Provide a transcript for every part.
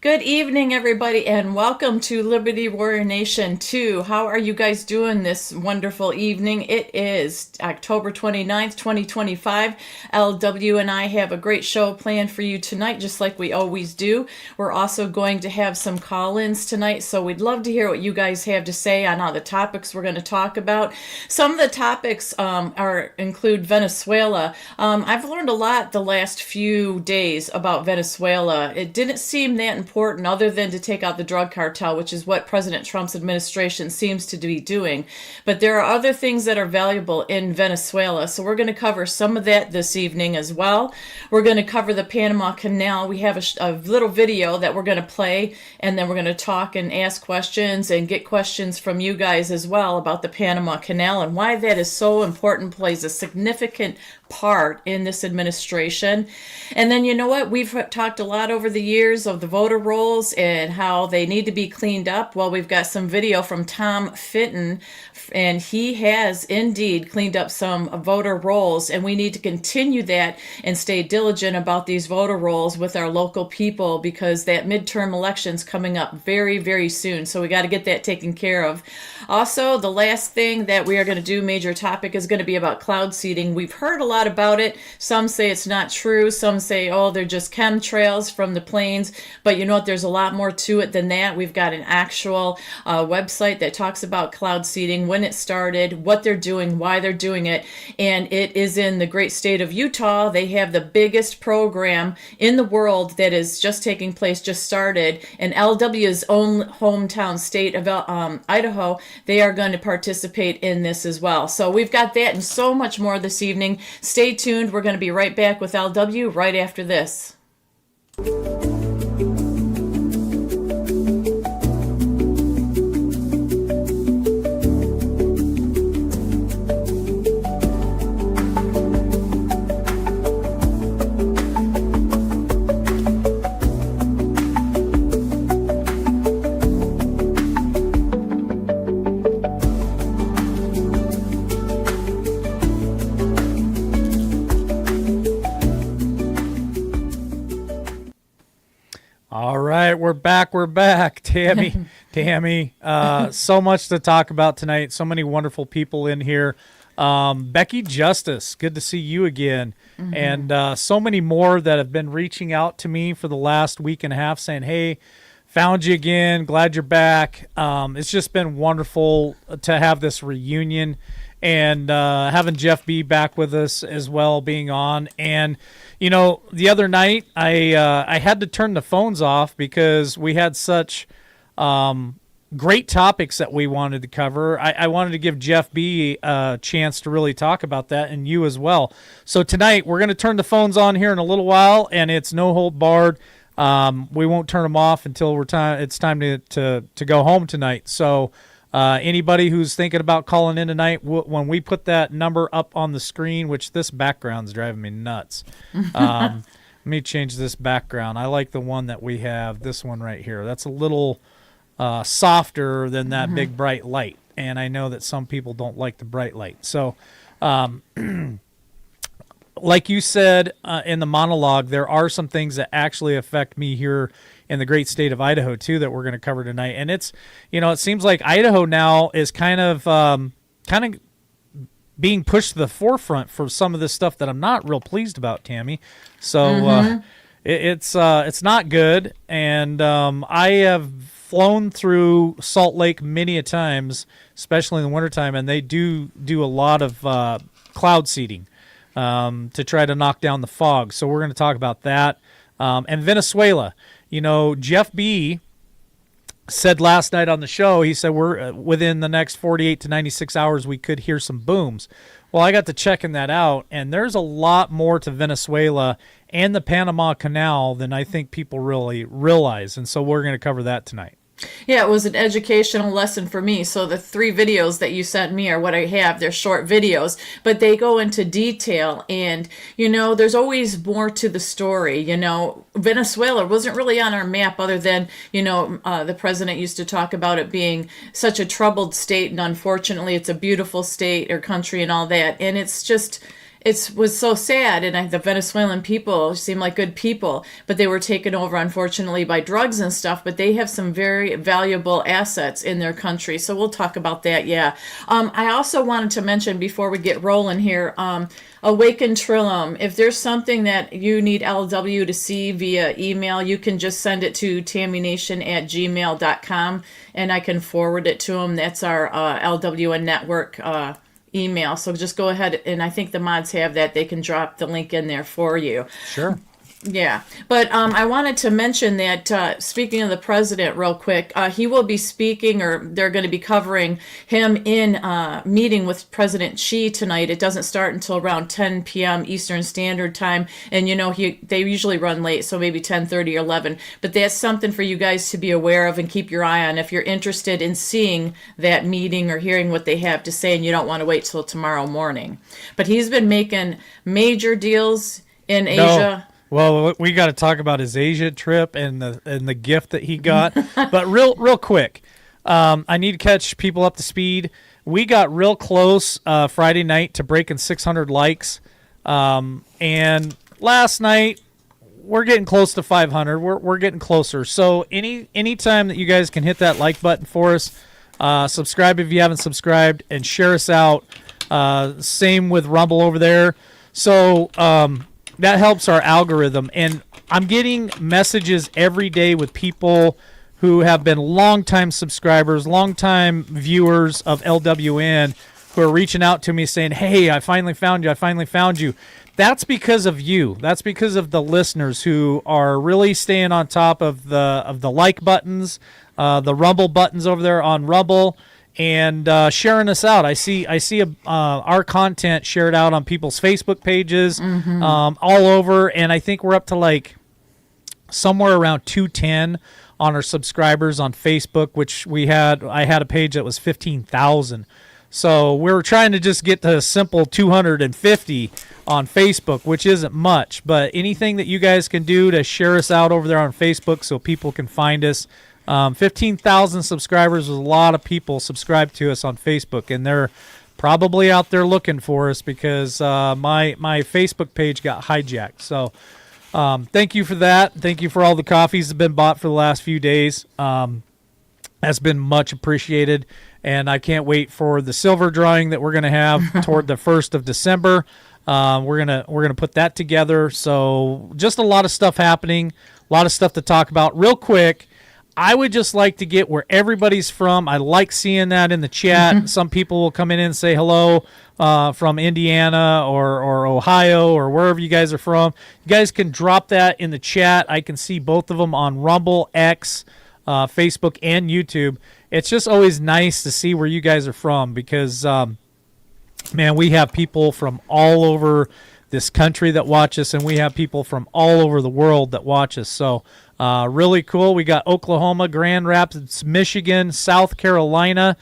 Good evening, everybody, and welcome to Liberty Warrior Nation 2. How are you guys doing this wonderful evening? It is October 29th, 2025. LW and I have a great show planned for you tonight, just like we always do. We're also going to have some call-ins tonight, so we'd love to hear what you guys have to say on all the topics we're going to talk about. Some of the topics include Venezuela. I've learned a lot the last few days about Venezuela. It didn't seem that important other than to take out the drug cartel, which is what President Trump's administration seems to be doing. But there are other things that are valuable in Venezuela, so we're going to cover some of that this evening as well. We're going to cover the Panama Canal. We have a little video that we're going to play, and then we're going to talk and ask questions and get questions from you guys as well about the Panama Canal and why that is so important, plays a significant part in this administration. And then, you know what, we've talked a lot over the years of the voter rolls and how they need to be cleaned up. Well, we've got some video from Tom Fitton, and he has indeed cleaned up some voter rolls, and we need to continue that and stay diligent about these voter rolls with our local people, because that midterm election's coming up very, very soon, so we got to get that taken care of. Also, the last thing that we are going to do, major topic, is going to be about cloud seeding. We've heard a lot about it. Some say it's not true. Some say, oh, they're just chemtrails from the planes. But you know what? There's a lot more to it than that. We've got an actual website that talks about cloud seeding, when it started, what they're doing, why they're doing it. And it is in the great state of Utah. They have the biggest program in the world that is just taking place, just started. And LW's own hometown state of Idaho, they are going to participate in this as well. So we've got that and so much more this evening. Stay tuned. We're going to be right back with LW right after this. All right, we're back. Tammy, so much to talk about tonight. So many wonderful people in here. Becky Justice, good to see you again. Mm-hmm. And so many more that have been reaching out to me for the last week and a half saying, hey, found you again, glad you're back. It's just been wonderful to have this reunion and having Jeff B back with us as well, being on. And you know, the other night I had to turn the phones off because we had such great topics that we wanted to cover. I wanted to give Jeff B a chance to really talk about that, and you as well. So tonight we're going to turn the phones on here in a little while, and it's no hold barred. We won't turn them off until it's time to go home tonight. So anybody who's thinking about calling in tonight, when we put that number up on the screen, which this background's driving me nuts. Let me change this background. I like the one that we have, this one right here. That's a little softer than that big bright light. And I know that some people don't like the bright light. So like you said in the monologue, there are some things that actually affect me here in the great state of Idaho too that we're going to cover tonight. And it's, you know, it seems like Idaho now is kind of being pushed to the forefront for some of this stuff that I'm not real pleased about, Tammy. So it's not good. And I have flown through Salt Lake many a times, especially in the wintertime, and they do a lot of cloud seeding to try to knock down the fog. So we're going to talk about that. And Venezuela. You know, Jeff B said last night on the show, he said we're within the next 48 to 96 hours we could hear some booms. Well, I got to checking that out, and there's a lot more to Venezuela and the Panama Canal than I think people really realize, and so we're going to cover that tonight. Yeah, it was an educational lesson for me. So the 3 videos that you sent me are what I have. They're short videos, but they go into detail. And, you know, there's always more to the story. You know, Venezuela wasn't really on our map other than, you know, the president used to talk about it being such a troubled state. And unfortunately, it's a beautiful state or country and all that. And it's just... it was so sad, and the Venezuelan people seem like good people, but they were taken over, unfortunately, by drugs and stuff. But they have some very valuable assets in their country, so we'll talk about that. Yeah. I also wanted to mention before we get rolling here, Awaken Trillium. If there's something that you need LW to see via email, you can just send it to tammynation@gmail.com, and I can forward it to them. That's our LWN network email. So just go ahead, and I think the mods have that. They can drop the link in there for you. Sure. Yeah, but I wanted to mention that speaking of the president real quick, he will be speaking, or they're going to be covering him in meeting with President Xi tonight. It doesn't start until around 10 p.m. Eastern Standard Time, and they usually run late, so maybe 10:30 or 11. But that's something for you guys to be aware of and keep your eye on if you're interested in seeing that meeting or hearing what they have to say, and you don't want to wait till tomorrow morning. But he's been making major deals in Asia. Well, we got to talk about his Asia trip and the gift that he got. But real quick, I need to catch people up to speed. We got real close Friday night to breaking 600 likes, and last night we're getting close to 500. We're getting closer. So any time that you guys can hit that like button for us, subscribe if you haven't subscribed, and share us out. Same with Rumble over there. So. That helps our algorithm, and I'm getting messages every day with people who have been longtime subscribers, longtime viewers of LWN, who are reaching out to me saying, "Hey, I finally found you. I finally found you." That's because of you. That's because of the listeners who are really staying on top of the like buttons, the Rumble buttons over there on Rumble, and sharing us out. I see our content shared out on people's Facebook pages, all over, and I think we're up to like somewhere around 210 on our subscribers on Facebook, which I had a page that was 15,000. So we were trying to just get to a simple 250 on Facebook, which isn't much, but anything that you guys can do to share us out over there on Facebook so people can find us. 15,000 subscribers is a lot of people subscribed to us on Facebook, and they're probably out there looking for us because my Facebook page got hijacked. So thank you for that. Thank you for all the coffees that have been bought for the last few days. That's been much appreciated, and I can't wait for the silver drawing that we're going to have toward the 1st of December. We're gonna put that together. So just a lot of stuff happening, a lot of stuff to talk about. Real quick, I would just like to get where everybody's from. I like seeing that in the chat. Some people will come in and say hello from Indiana or Ohio or wherever you guys are from. You guys can drop that in the chat. I can see both of them on Rumble, X, Facebook, and YouTube. It's just always nice to see where you guys are from because, man, we have people from all over this country that watch us, and we have people from all over the world that watch us. So really cool. We got Oklahoma, Grand Rapids, Michigan, South Carolina,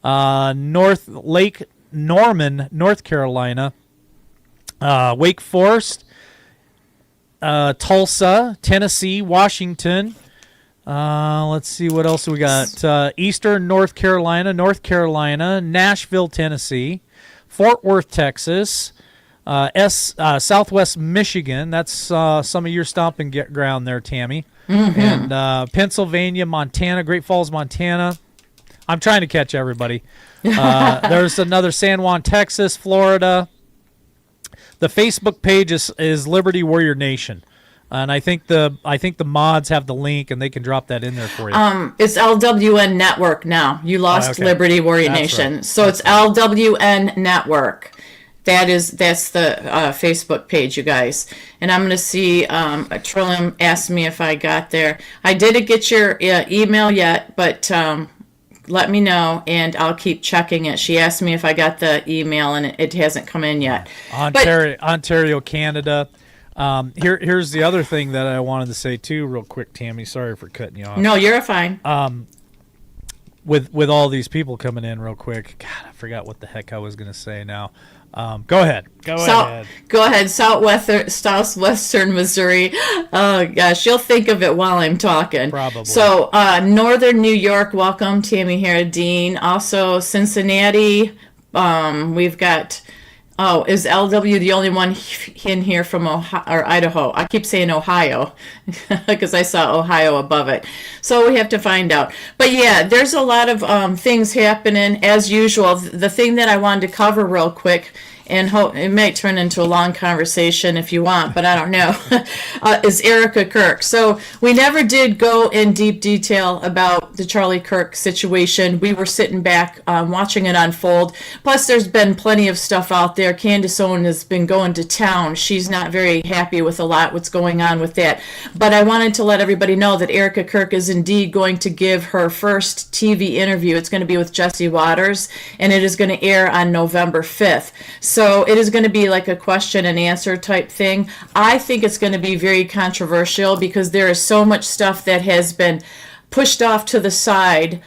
Lake Norman, North Carolina, Wake Forest, Tulsa, Tennessee, Washington. Let's see what else we got. Eastern North Carolina, Nashville, Tennessee, Fort Worth, Texas, Southwest Michigan. That's some of your stomping ground there, Tammy. And Pennsylvania, Montana, Great Falls, Montana. I'm trying to catch everybody. There's another San Juan, Texas, Florida. The Facebook page is Liberty Warrior Nation. And I think the mods have the link, and they can drop that in there for you. It's LWN Network now. You lost okay. Liberty Warrior That's Nation. right. So it's LWN Network. That's the Facebook page, you guys. And I'm going to see, Trillium asked me if I got there. I didn't get your email yet, but let me know, and I'll keep checking it. She asked me if I got the email, and it hasn't come in yet. Ontario, Canada. Here's the other thing that I wanted to say, too, real quick, Tammy. Sorry for cutting you off. No, you're fine. With all these people coming in real quick. God, I forgot what the heck I was going to say now. Go ahead. Go ahead. Southwestern Missouri. Oh, gosh. You'll think of it while I'm talking. Probably. So, Northern New York. Welcome, Tammy Harradine. Also, Cincinnati. We've got Oh, is LW the only one in here from Ohio or Idaho? I keep saying Ohio because I saw Ohio above it. So we have to find out. But yeah, there's a lot of things happening as usual. The thing that I wanted to cover real quick, and it may turn into a long conversation if you want, but I don't know, is Erica Kirk. So we never did go in deep detail about the Charlie Kirk situation. We were sitting back watching it unfold. Plus, there's been plenty of stuff out there. Candace Owen has been going to town. She's not very happy with a lot what's going on with that. But I wanted to let everybody know that Erica Kirk is indeed going to give her first TV interview. It's going to be with Jesse Waters, and it is going to air on November 5th. So it is going to be like a question and answer type thing. I think it's going to be very controversial because there is so much stuff that has been pushed off to the side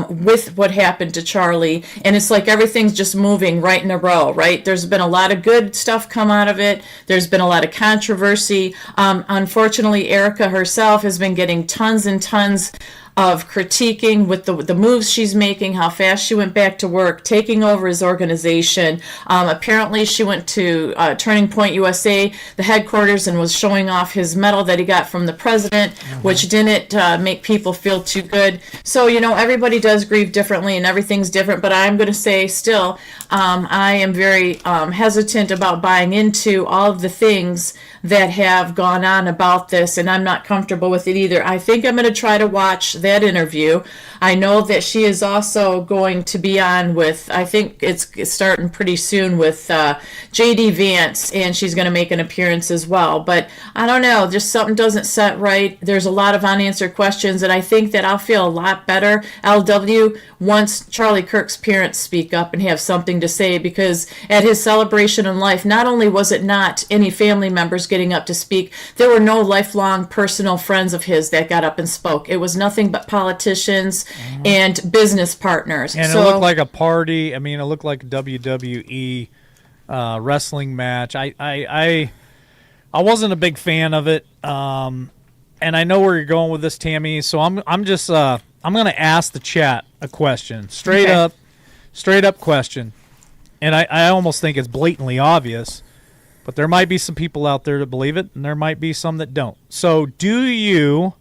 with what happened to Charlie, and it's like everything's just moving right in a row, right? There's been a lot of good stuff come out of it. There's been a lot of controversy. Unfortunately, Erica herself has been getting tons and tons of critiquing with the moves she's making, how fast she went back to work, taking over his organization. Apparently, she went to Turning Point USA, the headquarters, and was showing off his medal that he got from the president, which didn't make people feel too good. So, everybody does grieve differently, and everything's different, but I'm going to say still, I am very hesitant about buying into all of the things that have gone on about this, and I'm not comfortable with it either. I think I'm going to try to watch that interview. I know that she is also going to be on with, I think it's starting pretty soon with JD Vance, and she's going to make an appearance as well. But I don't know, just something doesn't set right. There's a lot of unanswered questions, and I think that I'll feel a lot better, LW, once Charlie Kirk's parents speak up and have something to say, because at his celebration in life, not only was it not any family members getting up to speak, there were no lifelong personal friends of his that got up and spoke. It was nothing but politicians and business partners. And it looked like a party. I mean, it looked like a WWE wrestling match. I wasn't a big fan of it, and I know where you're going with this, Tammy. So I'm going to ask the chat a question, straight up question, and I almost think it's blatantly obvious. But there might be some people out there that believe it, and there might be some that don't. So do you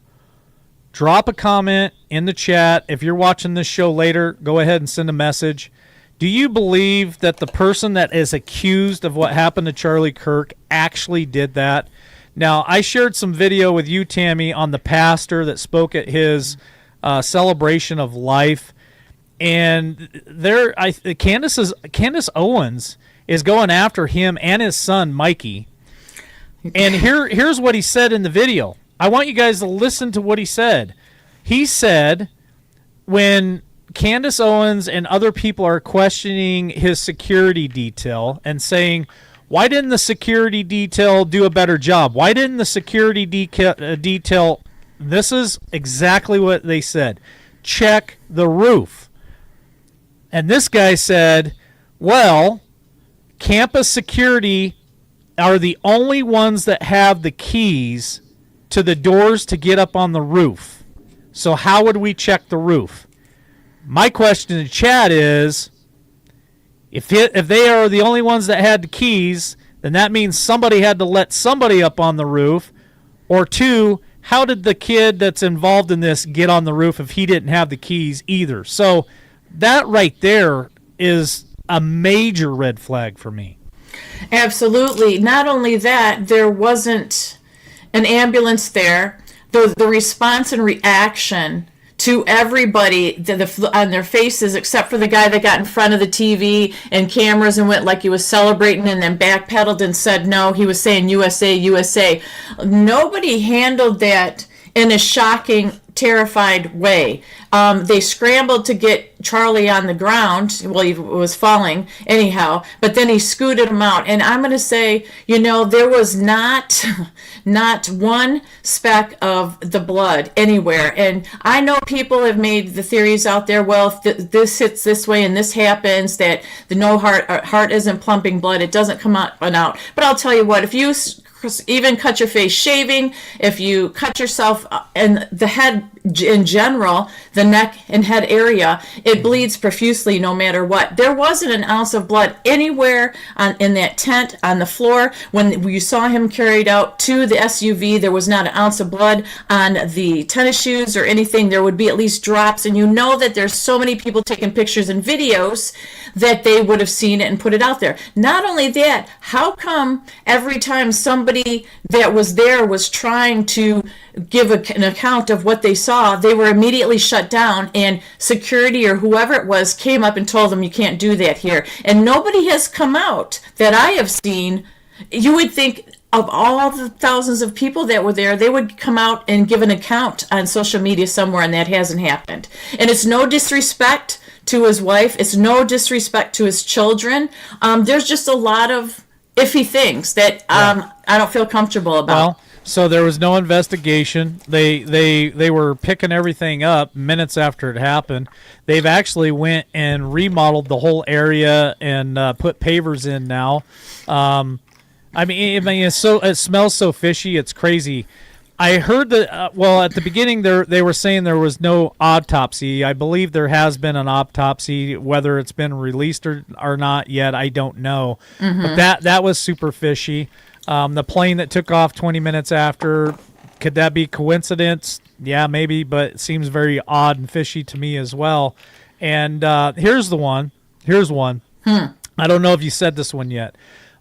drop a comment in the chat? If you're watching this show later, go ahead and send a message. Do you believe that the person that is accused of what happened to Charlie Kirk actually did that? Now, I shared some video with you, Tammy, on the pastor that spoke at his celebration of life. And Candace Owens is going after him and his son, Mikey. And here's what he said in the video. I want you guys to listen to what he said. He said, when Candace Owens and other people are questioning his security detail and saying, why didn't the security detail do a better job? Why didn't the security detail, this is exactly what they said, check the roof. And this guy said, well, campus security are the only ones that have the keys to the doors to get up on the roof. So how would we check the roof? My question in the chat is, if they are the only ones that had the keys, then that means somebody had to let somebody up on the roof. Or two, how did the kid that's involved in this get on the roof if he didn't have the keys either? So that right there is a major red flag for me. Absolutely. Not only that, there wasn't an ambulance there. The response and reaction to everybody on their faces, except for the guy that got in front of the TV and cameras and went like he was celebrating and then backpedaled and said no, he was saying USA, USA. Nobody handled that in a shocking, terrified way. They scrambled to get Charlie on the ground. Well, he was falling anyhow, but then he scooted him out. And I'm going to say, there was not one speck of the blood anywhere. And I know people have made the theories out there, well, if this hits this way and this happens, that the heart isn't pumping blood, it doesn't come out and out. But I'll tell you what, if you even cut your face shaving, if you cut yourself in the head in general, the neck and head area, it bleeds profusely no matter what. There wasn't an ounce of blood anywhere in that tent, on the floor. When you saw him carried out to the SUV, there was not an ounce of blood on the tennis shoes or anything. There would be at least drops, and you know that there's so many people taking pictures and videos that they would have seen it and put it out there. Not only that, how come every time somebody that was there was trying to give an account of what they saw, they were immediately shut down, and security or whoever it was came up and told them, you can't do that here. And nobody has come out that I have seen. You would think of all the thousands of people that were there, they would come out and give an account on social media somewhere, and that hasn't happened. And it's no disrespect to his wife. It's no disrespect to his children. There's just a lot of iffy things that I don't feel comfortable about. Well, so there was no investigation. They were picking everything up minutes after it happened. They've actually went and remodeled the whole area and put pavers in now. I mean, it smells so fishy. It's crazy. I heard that. At the beginning, they were saying there was no autopsy. I believe there has been an autopsy. Whether it's been released or not yet, I don't know. Mm-hmm. But that was super fishy. The plane that took off 20 minutes after, could that be coincidence? Yeah, maybe, but it seems very odd and fishy to me as well. And here's one. I don't know if you said this one yet,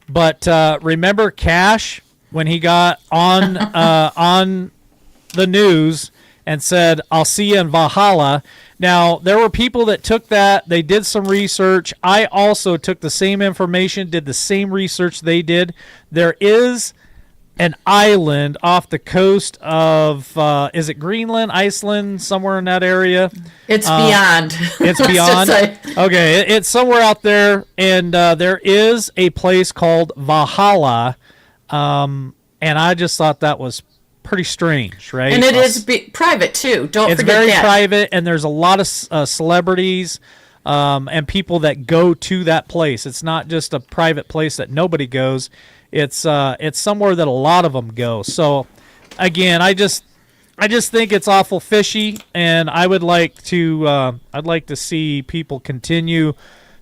but remember Cash when he got on the news and said, "I'll see you in Valhalla." Now, there were people that took that. They did some research. I also took the same information, did the same research they did. There is an island off the coast of, is it Greenland, Iceland, somewhere in that area? It's beyond. It's beyond? Okay, it's somewhere out there, and there is a place called Valhalla, and I just thought that was pretty strange, right? And it is private too. Don't forget that. It's very private, and there's a lot of celebrities and people that go to that place. It's not just a private place that nobody goes. It's somewhere that a lot of them go. So, again, I just think it's awful fishy, and I'd like to see people continue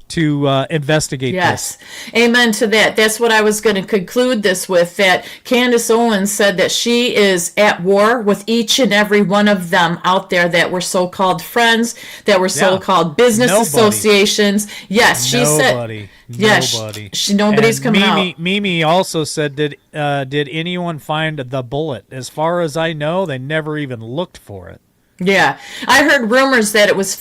to investigate this. Yes, amen to that. That's what I was going to conclude this with, that Candace Owens said that she is at war with each and every one of them out there that were so-called friends, that were so-called business associations. Yes, she said. Yes, nobody's coming out. Mimi also said, did anyone find the bullet? As far as I know, they never even looked for it. Yeah, I heard rumors that it was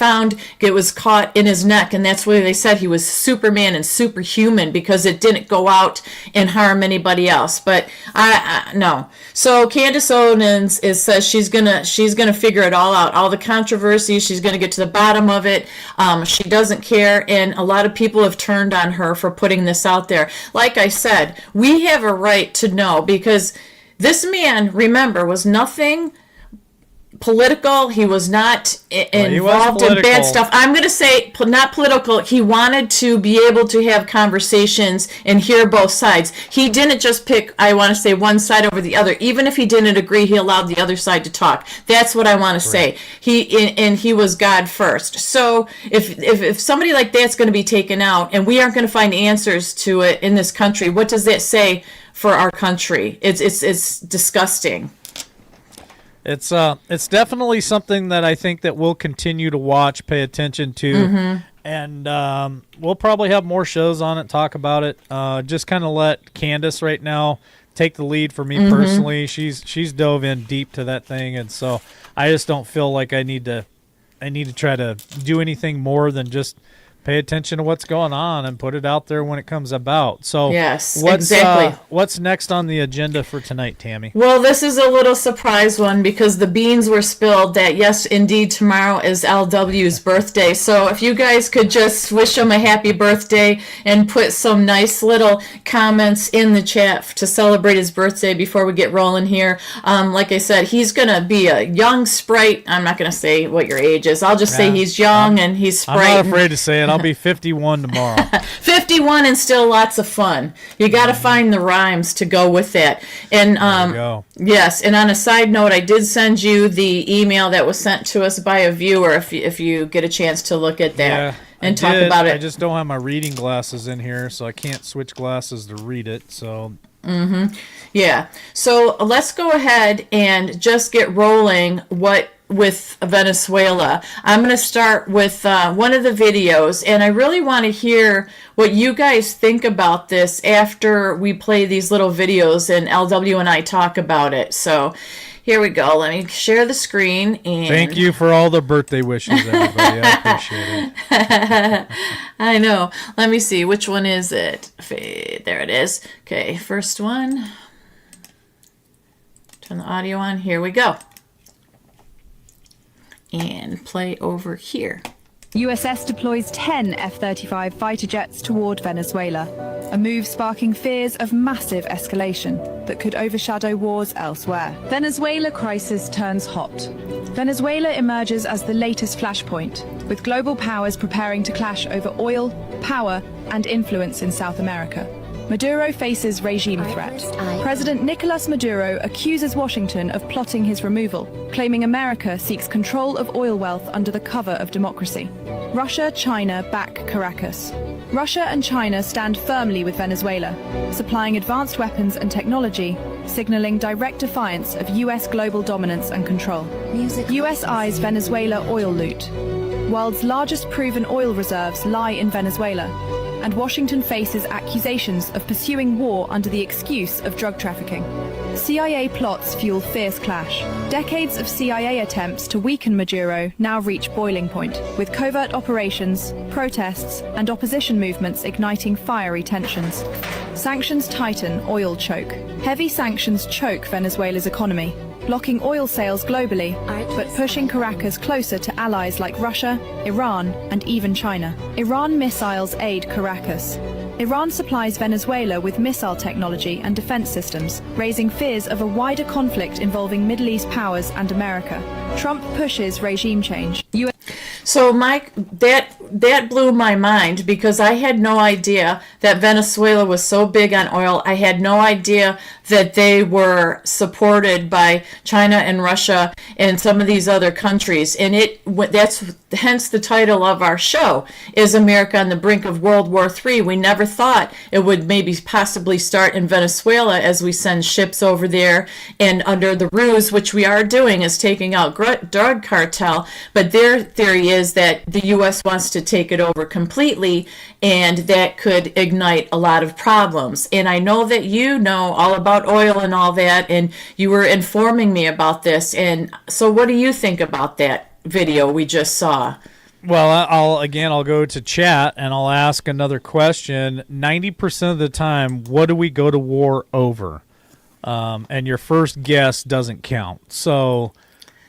caught in his neck, and that's why they said he was Superman and superhuman, because it didn't go out and harm anybody else. But I no. So Candace Owens says she's gonna figure it all out, all the controversy. She's gonna get to the bottom of it. She doesn't care, and a lot of people have turned on her for putting this out there. Like I said, we have a right to know, because this man, remember, was nothing political. He was not involved in bad stuff. I'm going to say not political. He wanted to be able to have conversations and hear both sides. He didn't just pick, I want to say, one side over the other. Even if he didn't agree, he allowed the other side to talk. That's what I want to say. He was God first. So if somebody like that's going to be taken out, and we aren't going to find answers to it in this country, what does that say for our country? It's disgusting. It's definitely something that I think that we'll continue to watch, pay attention to, and we'll probably have more shows on it, talk about it. Just kind of let Candace right now take the lead for me personally. She's dove in deep to that thing, and so I just don't feel like I need to try to do anything more than just pay attention to what's going on and put it out there when it comes about. So yes, exactly. What's next on the agenda for tonight, Tammy? Well, this is a little surprise one, because the beans were spilled that, yes, indeed, tomorrow is LW's birthday. So if you guys could just wish him a happy birthday and put some nice little comments in the chat to celebrate his birthday before we get rolling here. Like I said, he's going to be a young sprite. I'm not going to say what your age is. I'll just say he's young and he's sprite. I'm not afraid to say it. I'll be 51 tomorrow. 51 and still lots of fun. You got to find the rhymes to go with that. And There we go. yes, and on a side note, I did send you the email that was sent to us by a viewer if you get a chance to look at that Yeah, and I talk did. about it. I just don't have my reading glasses in here, so I can't switch glasses to read it. So Yeah. So let's go ahead and just get rolling with Venezuela. I'm going to start with one of the videos, and I really want to hear what you guys think about this after we play these little videos and LW and I talk about it. So here we go. Let me share the screen. And thank you for all the birthday wishes, everybody. I appreciate it. I know. Let me see. Which one is it? There it is. Okay, first one. Turn the audio on. Here we go. And play over here. USS deploys 10 F-35 fighter jets toward Venezuela, a move sparking fears of massive escalation that could overshadow wars elsewhere. Venezuela crisis turns hot. Venezuela emerges as the latest flashpoint, with global powers preparing to clash over oil, power, and influence in South America. Maduro faces regime threat. President Nicolas Maduro accuses Washington of plotting his removal, claiming America seeks control of oil wealth under the cover of democracy. Russia, China back Caracas. Russia and China stand firmly with Venezuela, supplying advanced weapons and technology, signaling direct defiance of US global dominance and control. US eyes Venezuela oil loot. World's largest proven oil reserves lie in Venezuela, and Washington faces accusations of pursuing war under the excuse of drug trafficking. CIA plots fuel fierce clash. Decades of CIA attempts to weaken Maduro now reach boiling point, with covert operations, protests, and opposition movements igniting fiery tensions. Sanctions tighten, oil choke. Heavy sanctions choke Venezuela's economy, blocking oil sales globally, but pushing Caracas closer to allies like Russia, Iran, and even China. Iran missiles aid Caracas. Iran supplies Venezuela with missile technology and defense systems, raising fears of a wider conflict involving Middle East powers and America. Trump pushes regime change. So, Mike, that blew my mind because I had no idea that Venezuela was so big on oil. I had no idea that they were supported by China and Russia and some of these other countries. And that's hence the title of our show is America on the Brink of World War III. We never thought it would maybe possibly start in Venezuela as we send ships over there and under the ruse, which we are doing, is taking out drug cartel. But their theory is that the U.S. wants to take it over completely, and that could ignite a lot of problems. And I know that you know all about oil and all that, and you were informing me about this. And so what do you think about that video we just saw? Well, I'll go to chat and I'll ask another question. 90% of the time, what do we go to war over? And your first guess doesn't count. So,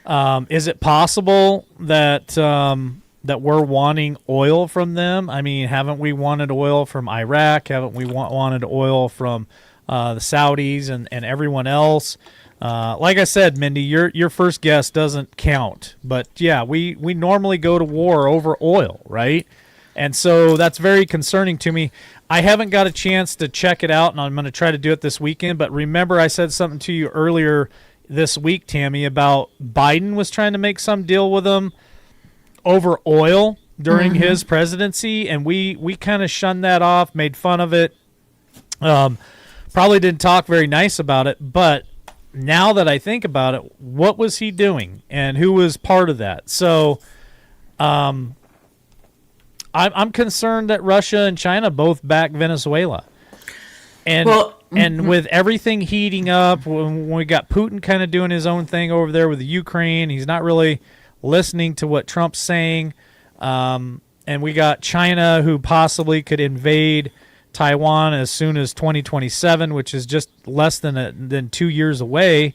is it possible that that we're wanting oil from them? I mean, haven't we wanted oil from Iraq? Haven't we wanted oil from the Saudis and everyone else? Like I said, Mindy, your first guess doesn't count. But yeah, we normally go to war over oil, right? And so that's very concerning to me. I haven't got a chance to check it out, and I'm going to try to do it this weekend. But remember, I said something to you earlier this week, Tammy, about Biden was trying to make some deal with them over oil during his presidency, and we kind of shunned that off, made fun of it. Probably didn't talk very nice about it, but now that I think about it, what was he doing and who was part of that? So I'm concerned that Russia and China both back Venezuela. And and with everything heating up, when we got Putin kind of doing his own thing over there with the Ukraine, he's not really listening to what Trump's saying. And we got China, who possibly could invade Taiwan as soon as 2027, which is just less than 2 years away.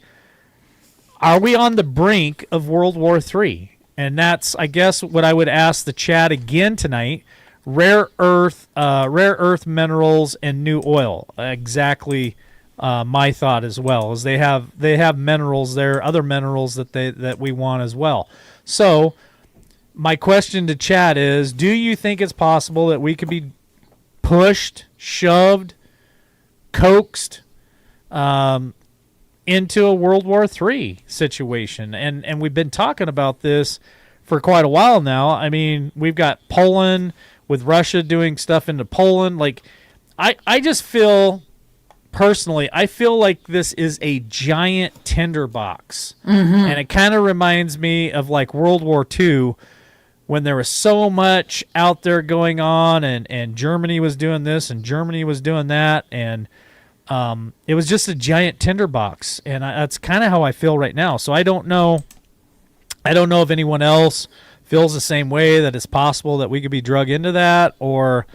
Are we on the brink of World War III? And that's, I guess, what I would ask the chat again tonight. Rare earth minerals and new oil. Exactly, my thought as well. Is they have minerals there, other minerals that we want as well. So my question to Chad is, do you think it's possible that we could be pushed, shoved, coaxed into a World War III situation? And we've been talking about this for quite a while now. I mean, we've got Poland with Russia doing stuff into Poland. Like, I just feel, personally, I feel like this is a giant tinderbox. And it kind of reminds me of like World War II, when there was so much out there going on, and Germany was doing this and Germany was doing that, and it was just a giant tinderbox. And that's kind of how I feel right now. So I don't know if anyone else feels the same way, that it's possible that we could be drug into that, or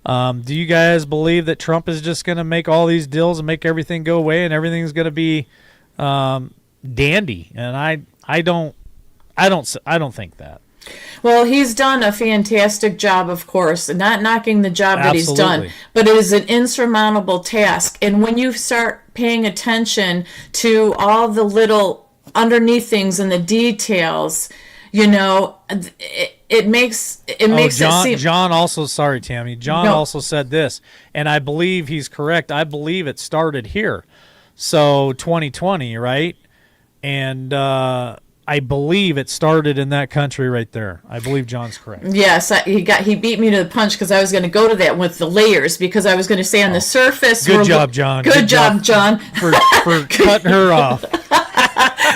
do you guys believe that Trump is just going to make all these deals and make everything go away and everything's going to be dandy? And I don't think that. Well, he's done a fantastic job, of course, not knocking the job that he's done, Absolutely. but it is an insurmountable task. And when you start paying attention to all the little underneath things and the details, you know, it makes it seem. John also, sorry, Tammy. John also said this, and I believe he's correct. I believe it started here, so 2020, right? And I believe it started in that country right there. I believe John's correct. Yes, he beat me to the punch, because I was going to go to that with the layers, because I was going to say on the surface. Good job, John. Good job, John. for cutting her off.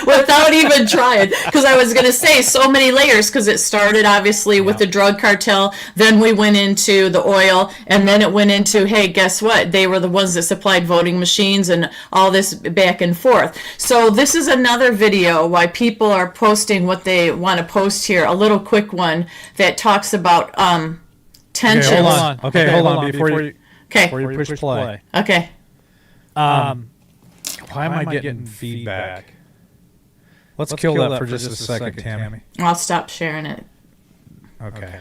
Without even trying, because I was going to say so many layers, because it started obviously with the drug cartel, then we went into the oil, and then it went into, hey, guess what? They were the ones that supplied voting machines and all this back and forth. So this is another video why people are posting what they want to post here. A little quick one that talks about tensions. Okay, hold on. Before you push play. Okay. Why am I getting feedback? Let's kill that for just a second, Tammy. I'll stop sharing it. Okay.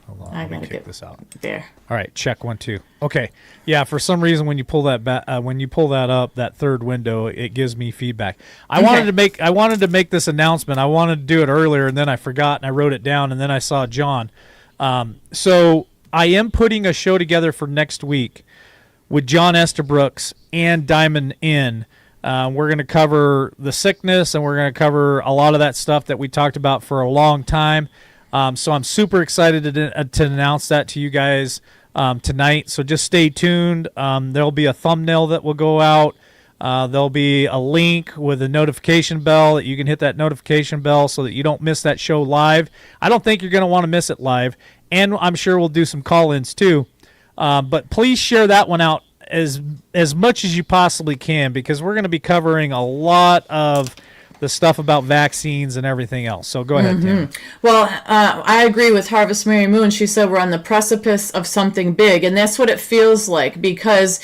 Hold on. I Let me gotta kick get this out. there. All right, check 1 2. Okay. Yeah, for some reason when you pull that up, that third window, it gives me feedback. I wanted to make this announcement. I wanted to do it earlier, and then I forgot, and I wrote it down, and then I saw John. So I am putting a show together for next week with John Estabrooks and Diamond Inn. We're going to cover the sickness, and we're going to cover a lot of that stuff that we talked about for a long time. So I'm super excited to announce that to you guys tonight. So just stay tuned. There'll be a thumbnail that will go out. There'll be a link with a notification bell that you can hit that notification bell so that you don't miss that show live. I don't think you're going to want to miss it live, and I'm sure we'll do some call-ins too. But please share that one out as much as you possibly can, because we're going to be covering a lot of the stuff about vaccines and everything else. So go ahead, Tammy. Well, I agree with Harvest Mary Moon. She said we're on the precipice of something big, and that's what it feels like, because,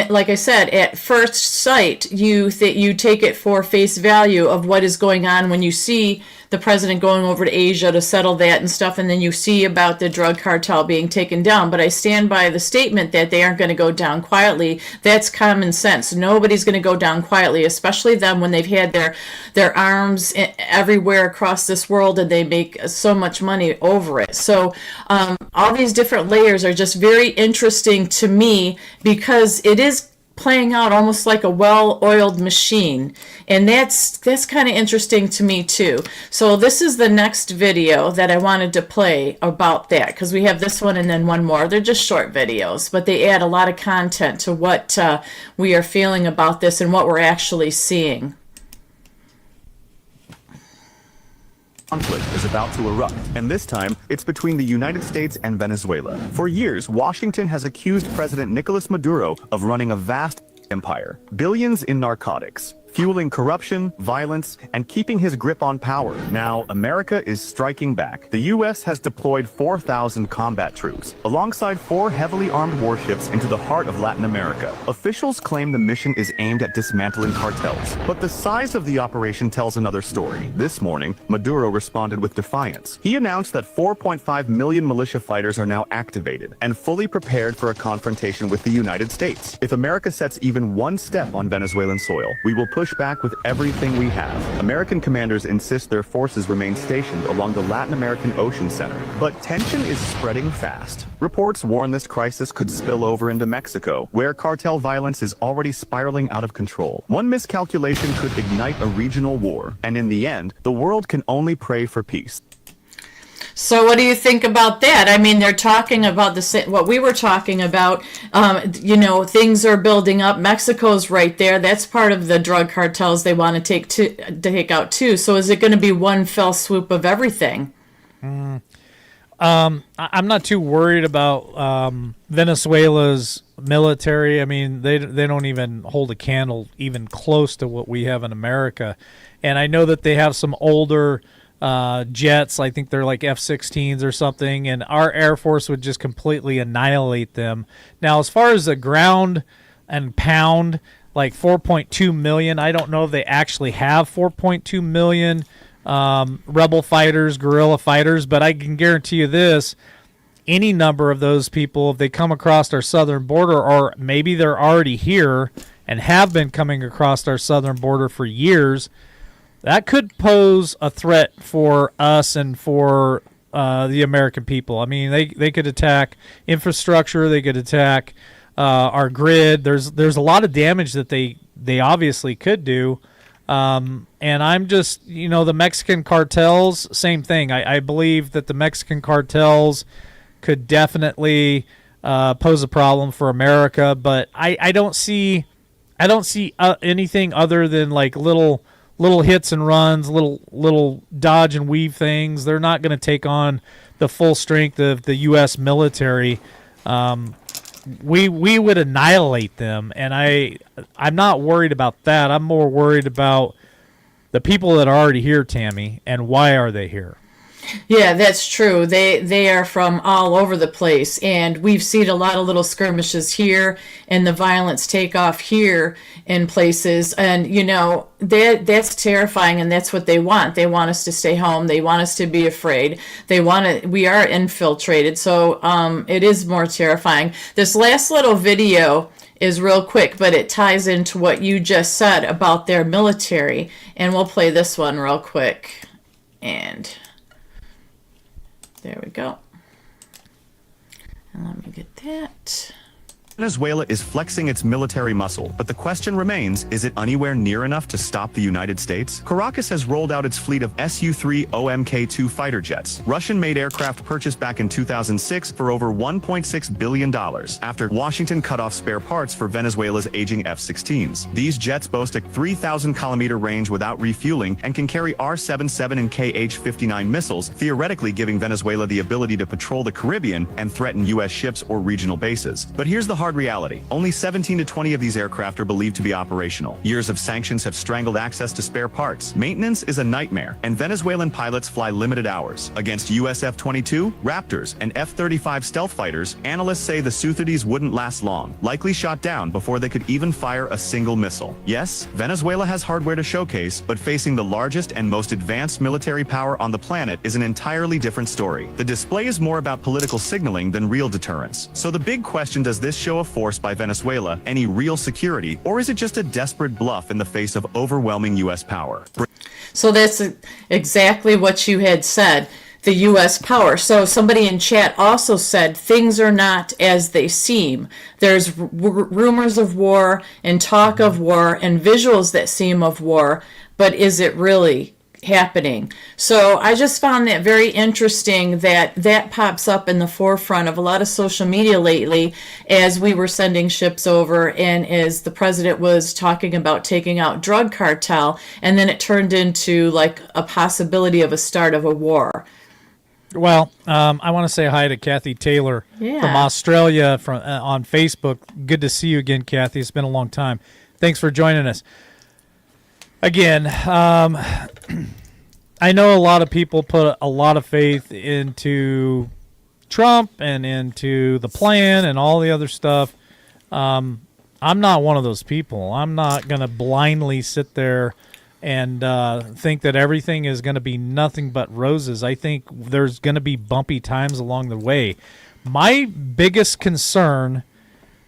like I said, at first sight, you take it for face value of what is going on when you see the president going over to Asia to settle that and stuff, and then you see about the drug cartel being taken down. But I stand by the statement that they aren't going to go down quietly. That's common sense. Nobody's going to go down quietly, especially them when they've had their arms everywhere across this world, and they make so much money over it. So all these different layers are just very interesting to me, because it is playing out almost like a well-oiled machine, and that's kind of interesting to me too. So this is the next video that I wanted to play about that, because we have this one and then one more. They're just short videos, but they add a lot of content to what we are feeling about this and what we're actually seeing. Conflict is about to erupt, and this time it's between the United States and Venezuela. For years, Washington has accused President Nicolas Maduro of running a vast empire, billions in narcotics, fueling corruption, violence, and keeping his grip on power. Now, America is striking back. The U.S. has deployed 4,000 combat troops, alongside 4 heavily armed warships into the heart of Latin America. Officials claim the mission is aimed at dismantling cartels, but the size of the operation tells another story. This morning, Maduro responded with defiance. He announced that 4.5 million militia fighters are now activated and fully prepared for a confrontation with the United States. If America sets even one step on Venezuelan soil, we will push push back with everything we have. American commanders insist their forces remain stationed along the Latin American Ocean Center. But tension is spreading fast. Reports warn this crisis could spill over into Mexico, where cartel violence is already spiraling out of control. One miscalculation could ignite a regional war, and in the end, the world can only pray for peace. So what do you think about that? I mean, they're talking about what we were talking about. Things are building up. Mexico's right there. That's part of the drug cartels they want to take out too. So is it going to be one fell swoop of everything? I'm not too worried about Venezuela's military. I mean, they don't even hold a candle even close to what we have in America. And I know that they have some older jets. I think they're like F-16s or something, and our Air Force would just completely annihilate them. Now, as far as the ground and pound, like 4.2 million, I don't know if they actually have 4.2 million rebel fighters, guerrilla fighters, but I can guarantee you this: any number of those people, if they come across our southern border, or maybe they're already here and have been coming across our southern border for years, that could pose a threat for us and for the American people. I mean, they could attack infrastructure. They could attack our grid. There's a lot of damage that they obviously could do. And I'm just, the Mexican cartels, same thing. I believe that the Mexican cartels could definitely pose a problem for America, but I don't see anything other than like little hits and runs, little dodge and weave things. They're not going to take on the full strength of the U.S. military. We would annihilate them, and I'm not worried about that. I'm more worried about the people that are already here, Tammy, and why are they here? Yeah, that's true. They are from all over the place, and we've seen a lot of little skirmishes here, and the violence take off here in places, and that's terrifying, and that's what they want. They want us to stay home. They want us to be afraid. We are infiltrated, so it is more terrifying. This last little video is real quick, but it ties into what you just said about their military, and we'll play this one real quick, and there we go. And let me get that. Venezuela is flexing its military muscle, but the question remains, is it anywhere near enough to stop the United States? Caracas has rolled out its fleet of Su-3 OMK-2 fighter jets, Russian-made aircraft purchased back in 2006 for over $1.6 billion, after Washington cut off spare parts for Venezuela's aging F-16s. These jets boast a 3,000-kilometer range without refueling and can carry R-77 and KH-59 missiles, theoretically giving Venezuela the ability to patrol the Caribbean and threaten U.S. ships or regional bases. But here's the hard reality. Only 17 to 20 of these aircraft are believed to be operational. Years of sanctions have strangled access to spare parts. Maintenance is a nightmare, and Venezuelan pilots fly limited hours. Against US F-22, Raptors, and F-35 stealth fighters, analysts say the Su-30s wouldn't last long, likely shot down before they could even fire a single missile. Yes, Venezuela has hardware to showcase, but facing the largest and most advanced military power on the planet is an entirely different story. The display is more about political signaling than real deterrence. So the big question, does this show of force by Venezuela any real security, or is it just a desperate bluff in the face of overwhelming U.S. power? So that's exactly what you had said, the U.S. power. So somebody in chat also said things are not as they seem. There's rumors of war and talk of war and visuals that seem of war, but is it really happening? So I just found that very interesting that pops up in the forefront of a lot of social media lately as we were sending ships over and as the president was talking about taking out drug cartel, and then it turned into like a possibility of a start of a war. Well, I want to say hi to Kathy Taylor from Australia on Facebook. Good to see you again, Kathy. It's been a long time. Thanks for joining us. Again, I know a lot of people put a lot of faith into Trump and into the plan and all the other stuff. I'm not one of those people. I'm not going to blindly sit there and think that everything is going to be nothing but roses. I think there's going to be bumpy times along the way. My biggest concern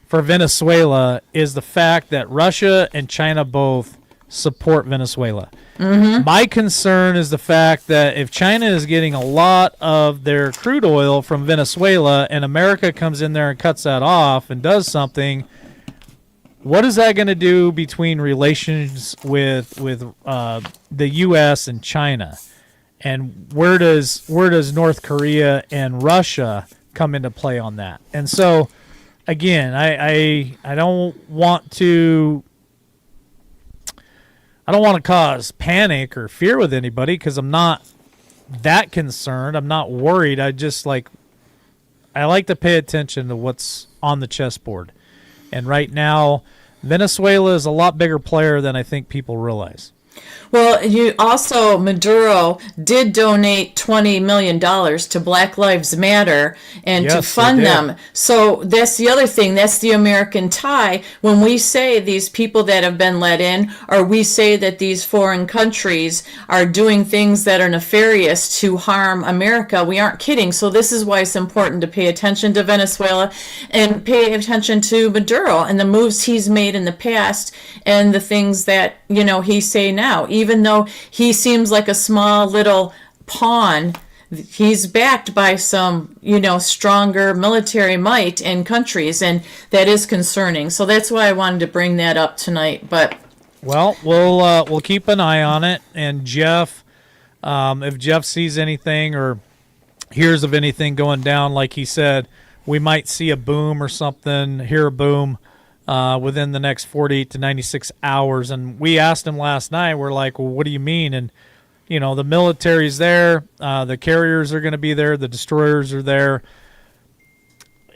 for Venezuela is the fact that Russia and China both support Venezuela. My concern is the fact that if China is getting a lot of their crude oil from Venezuela and America comes in there and cuts that off and does something, what is that going to do between relations with the U.S. and China? And where does North Korea and Russia come into play on that? And so, again, I don't want to cause panic or fear with anybody because I'm not that concerned. I'm not worried. I like to pay attention to what's on the chessboard. And right now, Venezuela is a lot bigger player than I think people realize. Well, Maduro did donate $20 million to Black Lives Matter and to fund them. So that's the other thing. That's the American tie. When we say these people that have been let in, or we say that these foreign countries are doing things that are nefarious to harm America, we aren't kidding. So this is why it's important to pay attention to Venezuela and pay attention to Maduro and the moves he's made in the past and the things that, he's saying now. Even though he seems like a small little pawn, he's backed by some, stronger military might in countries, and that is concerning. So that's why I wanted to bring that up tonight. But we'll keep an eye on it. And Jeff, if Jeff sees anything or hears of anything going down, like he said, we might see a boom or something, hear a boom within the next 48 to 96 hours. And we asked him last night, we're like, well, what do you mean? And, the military's there, the carriers are going to be there, the destroyers are there.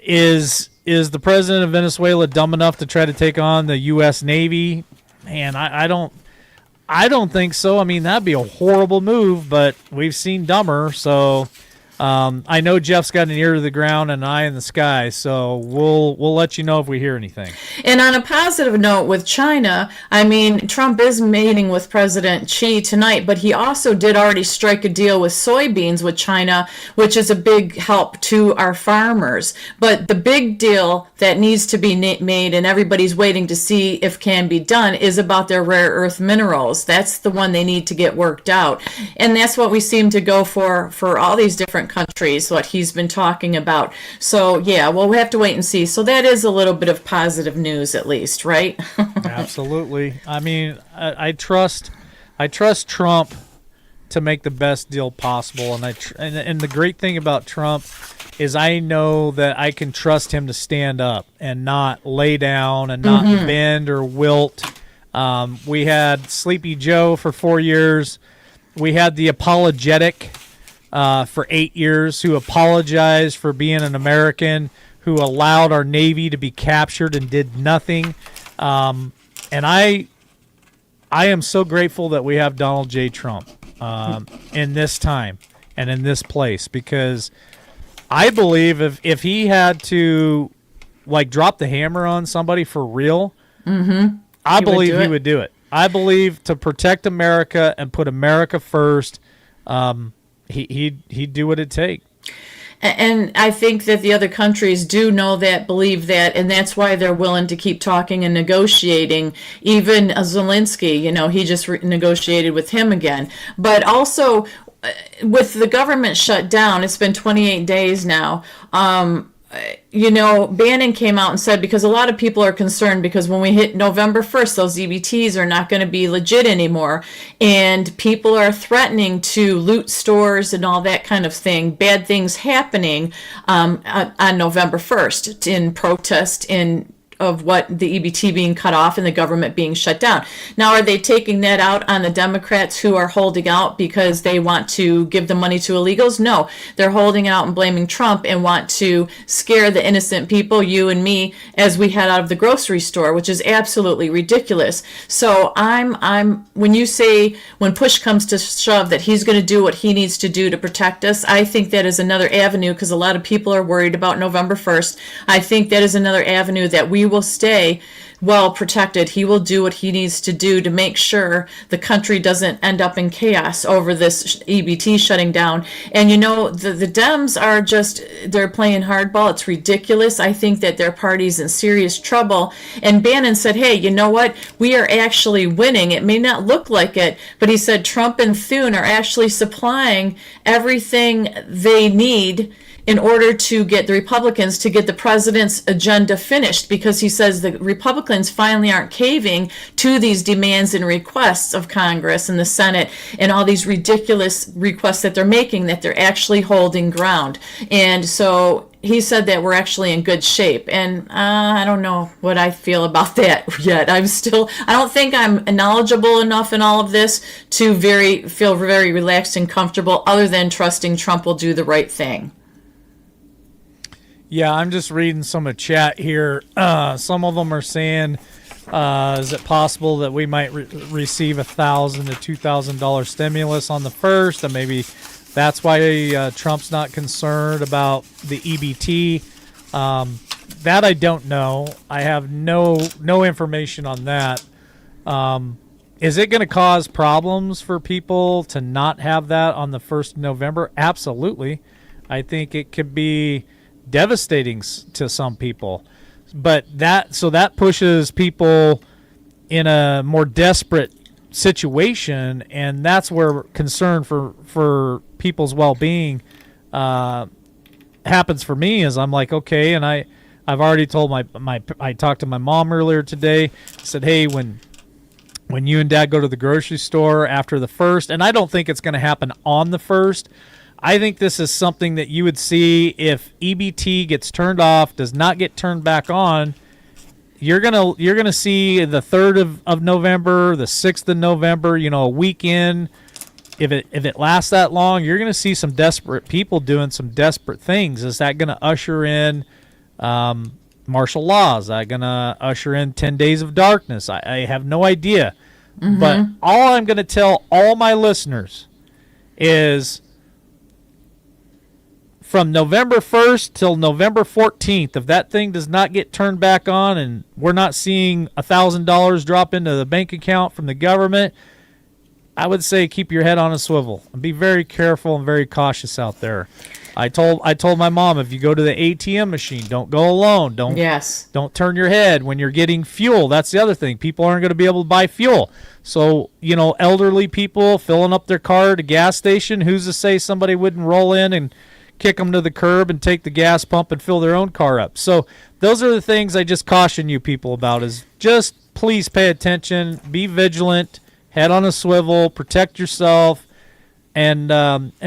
Is the president of Venezuela dumb enough to try to take on the U.S. Navy? Man, I don't think so. I mean, that'd be a horrible move, but we've seen dumber, so... I know Jeff's got an ear to the ground and an eye in the sky, so we'll let you know if we hear anything. And on a positive note with China, Trump is meeting with President Xi tonight, but he also did already strike a deal with soybeans with China, which is a big help to our farmers. But the big deal that needs to be made, and everybody's waiting to see if can be done, is about their rare earth minerals. That's the one they need to get worked out. And that's what we seem to go for all these different countries, what he's been talking about. So yeah, well, we have to wait and see. So that is a little bit of positive news, at least, right? Absolutely. I trust Trump to make the best deal possible, and the great thing about Trump is I know that I can trust him to stand up and not lay down and not bend or wilt. We had Sleepy Joe for 4 years. We had the apologetic for 8 years, who apologized for being an American, who allowed our Navy to be captured and did nothing. And I am so grateful that we have Donald J. Trump in this time and in this place, because I believe if he had to drop the hammer on somebody for real, I believe he would do it. I believe to protect America and put America first, he'd do what it'd take. And I think that the other countries do know that, believe that, and that's why they're willing to keep talking and negotiating. Even Zelensky, he just negotiated with him again. But also, with the government shut down, it's been 28 days now. Bannon came out and said, because a lot of people are concerned because when we hit November 1st, those EBTs are not going to be legit anymore. And people are threatening to loot stores and all that kind of thing. Bad things happening on November 1st in protest of what the EBT being cut off and the government being shut down. Now, are they taking that out on the Democrats who are holding out because they want to give the money to illegals? No, they're holding out and blaming Trump and want to scare the innocent people, you and me, as we head out of the grocery store, which is absolutely ridiculous. So when you say, when push comes to shove, that he's going to do what he needs to do to protect us, I think that is another avenue, because a lot of people are worried about November 1st. I think that is another avenue that we will stay well protected. He will do what he needs to do to make sure the country doesn't end up in chaos over this EBT shutting down. And the Dems are they're playing hardball. It's ridiculous. I think that their party's in serious trouble. And Bannon said, hey, you know what? We are actually winning. It may not look like it, but he said Trump and Thune are actually supplying everything they need in order to get the Republicans to get the president's agenda finished, because he says the Republicans finally aren't caving to these demands and requests of Congress and the Senate and all these ridiculous requests that they're making, that they're actually holding ground. And so he said that we're actually in good shape. And I don't know what I feel about that yet. I don't think I'm knowledgeable enough in all of this to feel very relaxed and comfortable, other than trusting Trump will do the right thing. Yeah, I'm just reading some of the chat here. Some of them are saying, is it possible that we might receive $1,000 to $2,000 stimulus on the 1st? And maybe that's why Trump's not concerned about the EBT. That I don't know. I have no information on that. Is it going to cause problems for people to not have that on the 1st of November? Absolutely. I think it could be devastating to some people, but that pushes people in a more desperate situation, and that's where concern for people's well-being happens for me. Is I'm like, okay, and I've already told I talked to my mom earlier today. I said, hey, when you and Dad go to the grocery store after the 1st, and I don't think it's going to happen on the 1st. I think this is something that you would see if EBT gets turned off, does not get turned back on. You're gonna see the 3rd of November, the 6th of November, a weekend. If it lasts that long, you're gonna see some desperate people doing some desperate things. Is that gonna usher in martial law? Is that gonna usher in 10 days of darkness? I have no idea. Mm-hmm. But all I'm gonna tell all my listeners is, from November 1st till November 14th, if that thing does not get turned back on and we're not seeing $1,000 drop into the bank account from the government, I would say keep your head on a swivel and be very careful and very cautious out there. I told my mom, if you go to the ATM machine, don't go alone. Don't turn your head when you're getting fuel. That's the other thing. People aren't going to be able to buy fuel. So, elderly people filling up their car at a gas station, who's to say somebody wouldn't roll in and kick them to the curb and take the gas pump and fill their own car up. So those are the things I just caution you people about, is just please pay attention, be vigilant, head on a swivel, protect yourself, and don't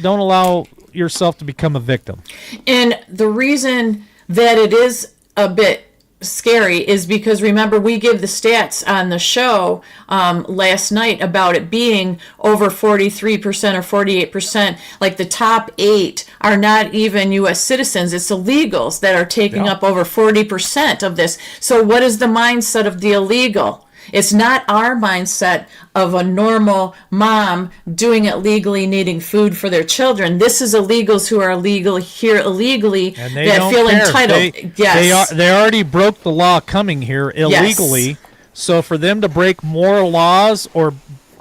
allow yourself to become a victim. And the reason that it is a bit scary is because, remember, we give the stats on the show last night about it being over 43% or 48%. Like the top 8 are not even U.S. citizens. It's illegals that are taking up over 40% of this. So what is the mindset of the illegal? It's not our mindset of a normal mom doing it legally, needing food for their children. This is illegals who are illegal here illegally and they that feel care. entitled. They already broke the law coming here illegally. Yes. So for them to break more laws or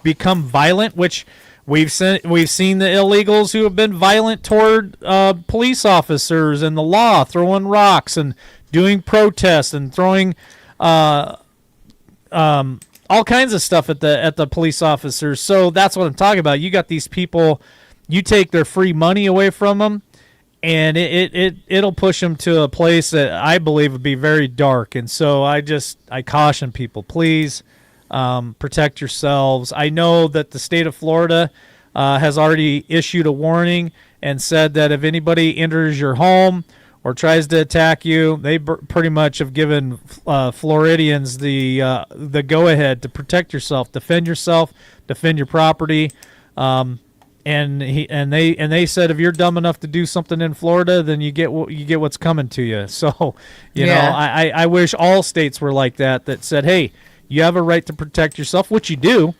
become violent, which we've seen the illegals who have been violent toward police officers and the law, throwing rocks and doing protests and throwing all kinds of stuff at the police officers. So that's what I'm talking about. You got these people, you take their free money away from them, and it'll push them to a place that I believe would be very dark. And so I caution people, please protect yourselves. I know that the state of Florida has already issued a warning and said that if anybody enters your home or tries to attack you, they pretty much have given Floridians the go-ahead to protect yourself, defend your property. And they said if you're dumb enough to do something in Florida, then you get what's coming to you. So I wish all states were like that said, hey, you have a right to protect yourself, which you do,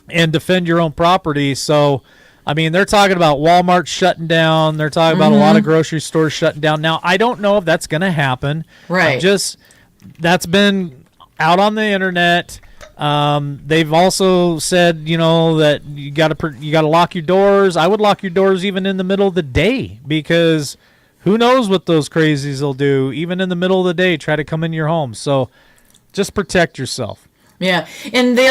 and defend your own property. So I mean, they're talking about Walmart shutting down. They're talking about a lot of grocery stores shutting down. Now, I don't know if that's going to happen. Right. That's been out on the internet. They've also said, that you got to lock your doors. I would lock your doors even in the middle of the day, because who knows what those crazies will do, even in the middle of the day, try to come in your home. So just protect yourself. Yeah, and the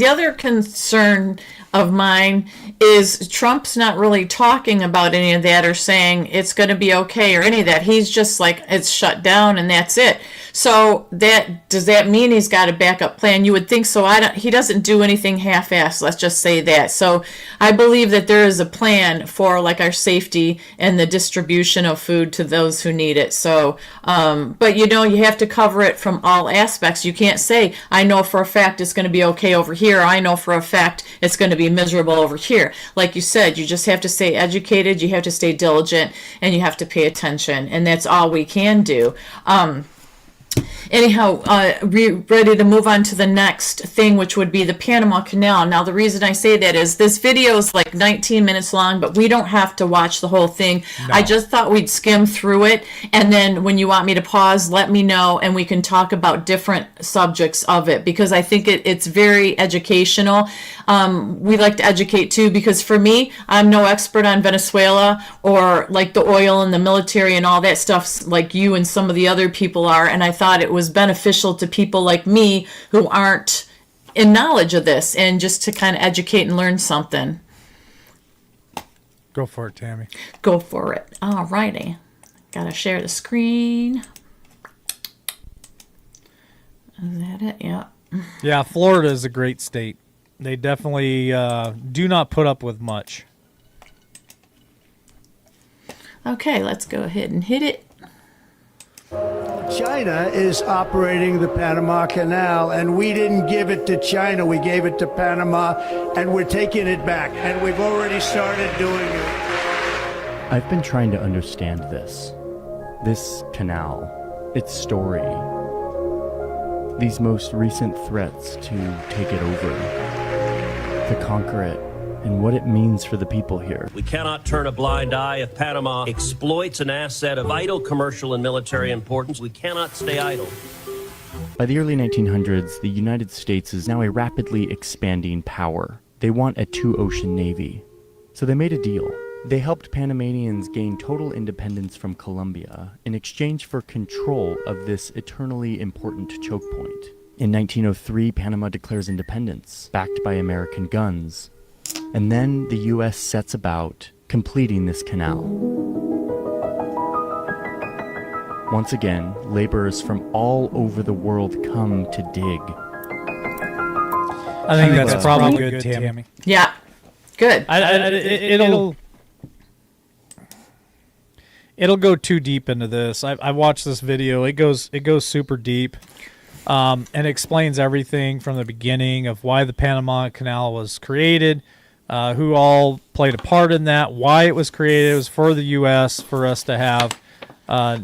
other concern of mine is Trump's not really talking about any of that or saying it's going to be okay or any of that. He's just like, it's shut down and that's it. So does that mean he's got a backup plan? You would think so. He doesn't do anything half-assed. Let's just say that. So I believe that there is a plan for like our safety and the distribution of food to those who need it. So, but you have to cover it from all aspects. You can't say, I know for a fact it's going to be okay over here. I know for a fact it's going to be miserable over here. Like you said, you just have to stay educated. You have to stay diligent, and you have to pay attention. And that's all we can do. Anyhow, we're ready to move on to the next thing, which would be the Panama Canal. Now, the reason I say that is this video is like 19 minutes long, but we don't have to watch the whole thing. No. I just thought we'd skim through it, and then when you want me to pause, let me know, and we can talk about different subjects of it, because I think it's very educational. We like to educate, too, because for me, I'm no expert on Venezuela or like the oil and the military and all that stuff like you and some of the other people are, and I thought it was beneficial to people like me who aren't in knowledge of this, and just to kind of educate and learn something. Go for it, Tammy. Go for it. All righty. Gotta share the screen. Is that it? Yeah. Yeah, Florida is a great state. They definitely do not put up with much. Okay, let's go ahead and hit it. China is operating the Panama Canal, and we didn't give it to China. We gave it to Panama, and we're taking it back, and we've already started doing it. I've been trying to understand this canal, its story, these most recent threats to take it over, to conquer it, and what it means for the people here. We cannot turn a blind eye if Panama exploits an asset of vital commercial and military importance. We cannot stay idle. By the early 1900s, the United States is now a rapidly expanding power. They want a two-ocean navy. So they made a deal. They helped Panamanians gain total independence from Colombia in exchange for control of this eternally important choke point. In 1903, Panama declares independence, backed by American guns. And then the U.S. sets about completing this canal. Once again, laborers from all over the world come to dig. I think that's probably good, Tammy. Yeah, good. It'll go too deep into this. I watched this video. It goes super deep, and explains everything from the beginning of why the Panama Canal was created, who all played a part in that, why it was created. It was for the U.S., for us to have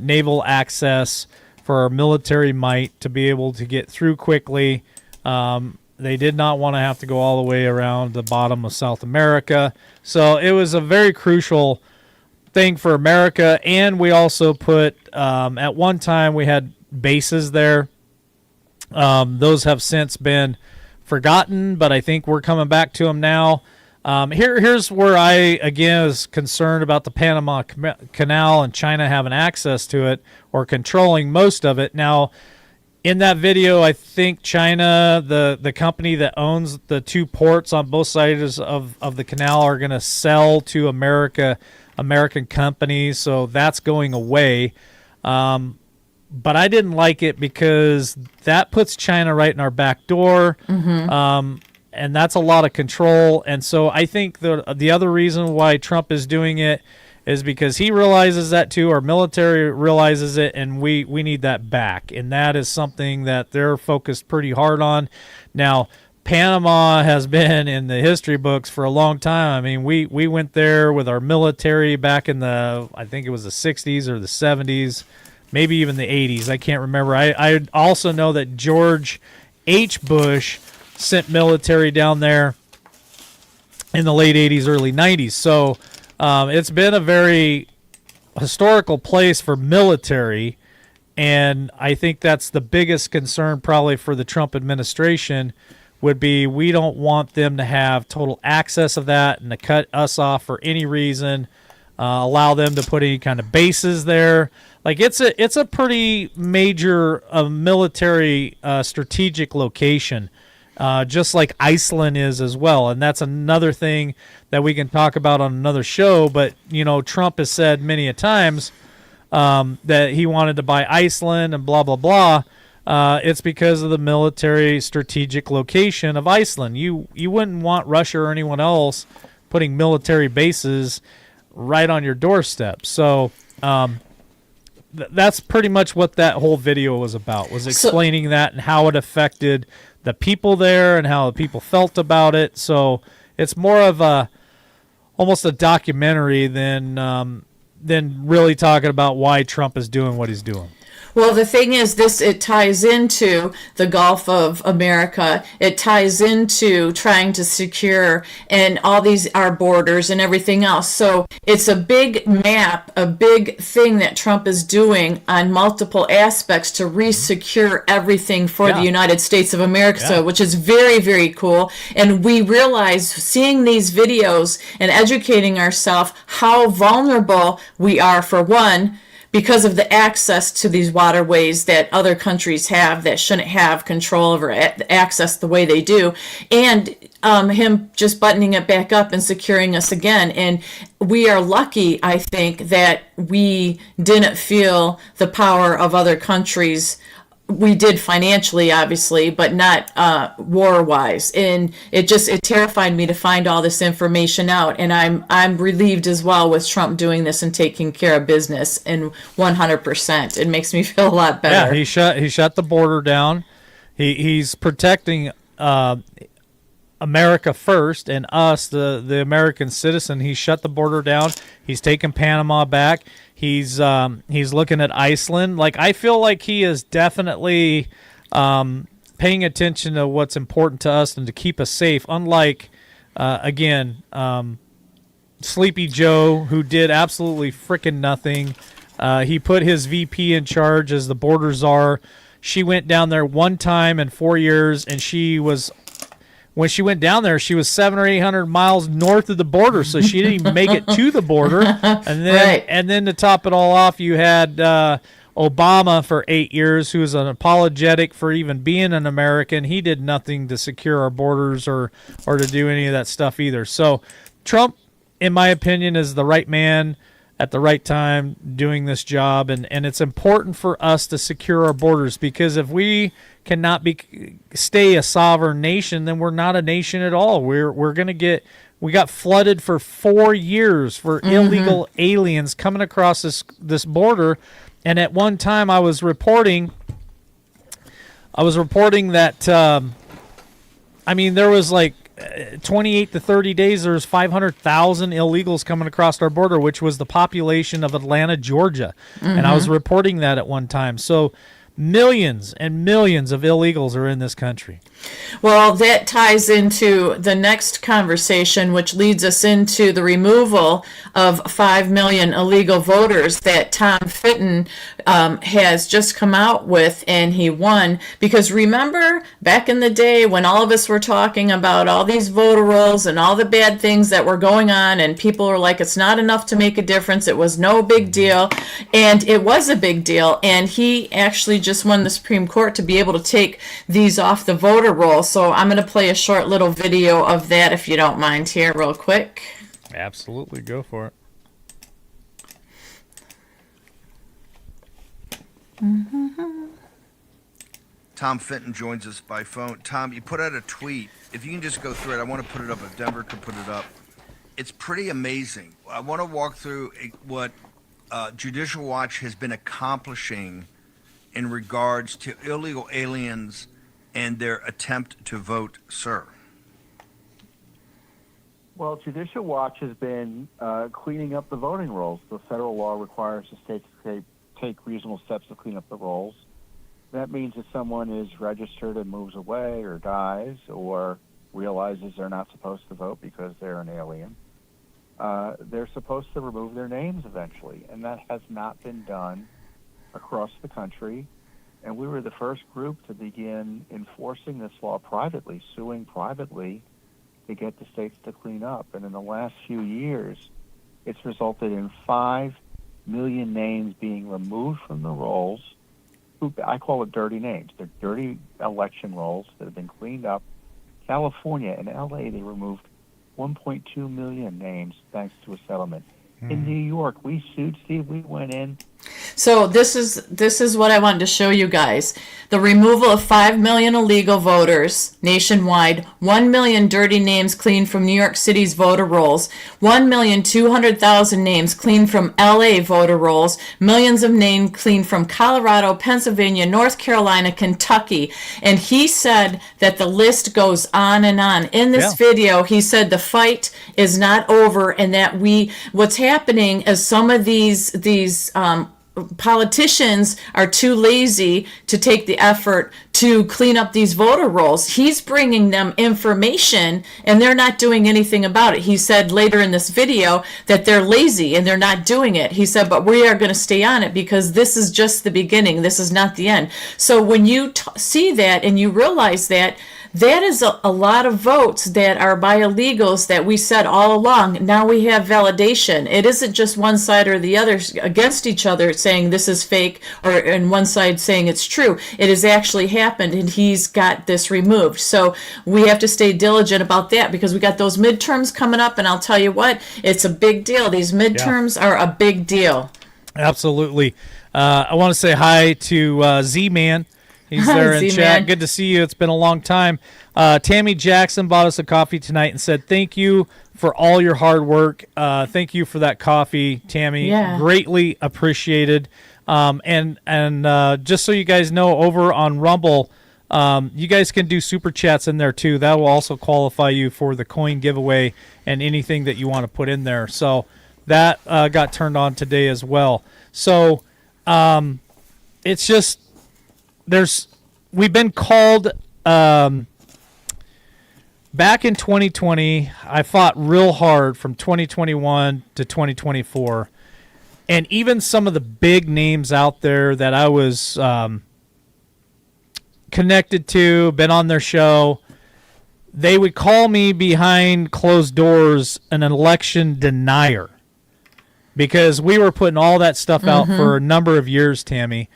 naval access, for our military might to be able to get through quickly. They did not want to have to go all the way around the bottom of South America. So it was a very crucial thing for America. And we also put, at one time, we had bases there. Those have since been forgotten, but I think we're coming back to them now. Here's where I, again, is concerned about the Panama Canal and China having access to it or controlling most of it. Now, in that video, I think China, the company that owns the two ports on both sides of the canal, are going to sell to American companies, so that's going away. But I didn't like it because that puts China right in our back door. Mm-hmm. And that's a lot of control. And so I think the other reason why Trump is doing it is because he realizes that too. Our military realizes it, and we need that back. And that is something that they're focused pretty hard on. Now, Panama has been in the history books for a long time. I mean, we went there with our military back in I think it was the 60s or the 70s, maybe even the 80s. I can't remember. I also know that George H. Bush sent military down there in the late 80s, early 90s. So it's been a very historical place for military, and I think that's the biggest concern probably for the Trump administration would be we don't want them to have total access of that and to cut us off for any reason, allow them to put any kind of bases there. Like it's a pretty major military strategic location, just like Iceland is as well. And that's another thing that we can talk about on another show. But, you know, Trump has said many a times that he wanted to buy Iceland and blah, blah, blah. It's because of the military strategic location of Iceland. You wouldn't want Russia or anyone else putting military bases right on your doorstep. So that's pretty much what that whole video was about, was explaining that and how it affected the people there and how the people felt about it. So it's more of almost a documentary than really talking about why Trump is doing what he's doing. Well, the thing is, it ties into the Gulf of America. It ties into trying to secure and all these our borders and everything else. So it's a big map, a big thing that Trump is doing on multiple aspects to re-secure everything for the United States of America, which is very, very cool. And we realize, seeing these videos and educating ourselves, how vulnerable we are, for one, because of the access to these waterways that other countries have that shouldn't have control over access the way they do, and him just buttoning it back up and securing us again. And we are lucky, I think, that we didn't feel the power of other countries. We did financially, obviously, but not war-wise. And it terrified me to find all this information out. And I'm relieved as well with Trump doing this and taking care of business. And 100%, it makes me feel a lot better. Yeah, he shut the border down. He's protecting America first and us, the American citizen. He shut the border down. He's taken Panama back. He's looking at Iceland. Like, I feel like he is definitely paying attention to what's important to us and to keep us safe. Unlike, Sleepy Joe, who did absolutely freaking nothing. He put his VP in charge as the border czar. She went down there one time in 4 years, and when she went down there, she was 700 or 800 miles north of the border, so she didn't even make it to the border. And then to top it all off, you had Obama for 8 years, who was an apologetic for even being an American. He did nothing to secure our borders or to do any of that stuff either. So Trump, in my opinion, is the right man at the right time doing this job, and it's important for us to secure our borders, because if we cannot stay a sovereign nation, then we're not a nation at all. We got flooded for 4 years for illegal aliens coming across this border, and at one time I was reporting that there was like 28 to 30 days, there was 500,000 illegals coming across our border, which was the population of Atlanta, Georgia. And I was reporting that at one time. So millions and millions of illegals are in this country. Well, that ties into the next conversation, which leads us into the removal of 5 million illegal voters that Tom Fitton has just come out with, and he won. Because remember, back in the day when all of us were talking about all these voter rolls and all the bad things that were going on, and people were like, it's not enough to make a difference, it was no big deal, and it was a big deal. And he actually just won the Supreme Court to be able to take these off the voter roll. So I'm going to play a short little video of that, if you don't mind, here real quick. Absolutely, go for it. Tom Fenton joins us by phone. Tom, you put out a tweet. If you can just go through it, I want to put it up. If Denver could put it up. It's pretty amazing. I want to walk through what Judicial Watch has been accomplishing in regards to illegal aliens and their attempt to vote, sir. Well, Judicial Watch has been cleaning up the voting rolls. The federal law requires the states to take reasonable steps to clean up the rolls. That means if someone is registered and moves away or dies, or realizes they're not supposed to vote because they're an alien, they're supposed to remove their names eventually. And that has not been done across the country. And we were the first group to begin enforcing this law privately, suing privately to get the states to clean up. And in the last few years, it's resulted in 5 million names being removed from the rolls. I call it dirty names. They're dirty election rolls that have been cleaned up. California and LA, they removed 1.2 million names thanks to a settlement. In New York, we sued, Steve. We went in. So this is what I wanted to show you guys. The removal of 5 million illegal voters nationwide, 1 million dirty names cleaned from New York City's voter rolls, 1,200,000 names cleaned from LA voter rolls, millions of names cleaned from Colorado, Pennsylvania, North Carolina, Kentucky. And he said that the list goes on and on. In this video, he said the fight is not over, and that what's happening is some of these politicians are too lazy to take the effort to clean up these voter rolls. He's bringing them information and they're not doing anything about it. He said later in this video that they're lazy and they're not doing it. He said, but we are going to stay on it because this is just the beginning. This is not the end. So when you see that and you realize that, that is a lot of votes that are by illegals that we said all along. Now we have validation. It isn't just one side or the other against each other saying this is fake, or and one side saying it's true. It has actually happened, and he's got this removed. So we have to stay diligent about that because we got those midterms coming up, and I'll tell you what, it's a big deal. These midterms are a big deal. Absolutely. I want to say hi to Z-Man. He's there in chat. Good to see you. It's been a long time. Tammy Jackson bought us a coffee tonight and said, thank you for all your hard work. Thank you for that coffee, Tammy. Yeah. Greatly appreciated. And just so you guys know, over on Rumble, you guys can do super chats in there too. That will also qualify you for the coin giveaway and anything that you want to put in there. So that got turned on today as well. So it's just, we've been called back in 2020. I fought real hard from 2021 to 2024, and even some of the big names out there that I was connected to, been on their show, they would call me behind closed doors an election denier because we were putting all that stuff out for a number of years, Tammy.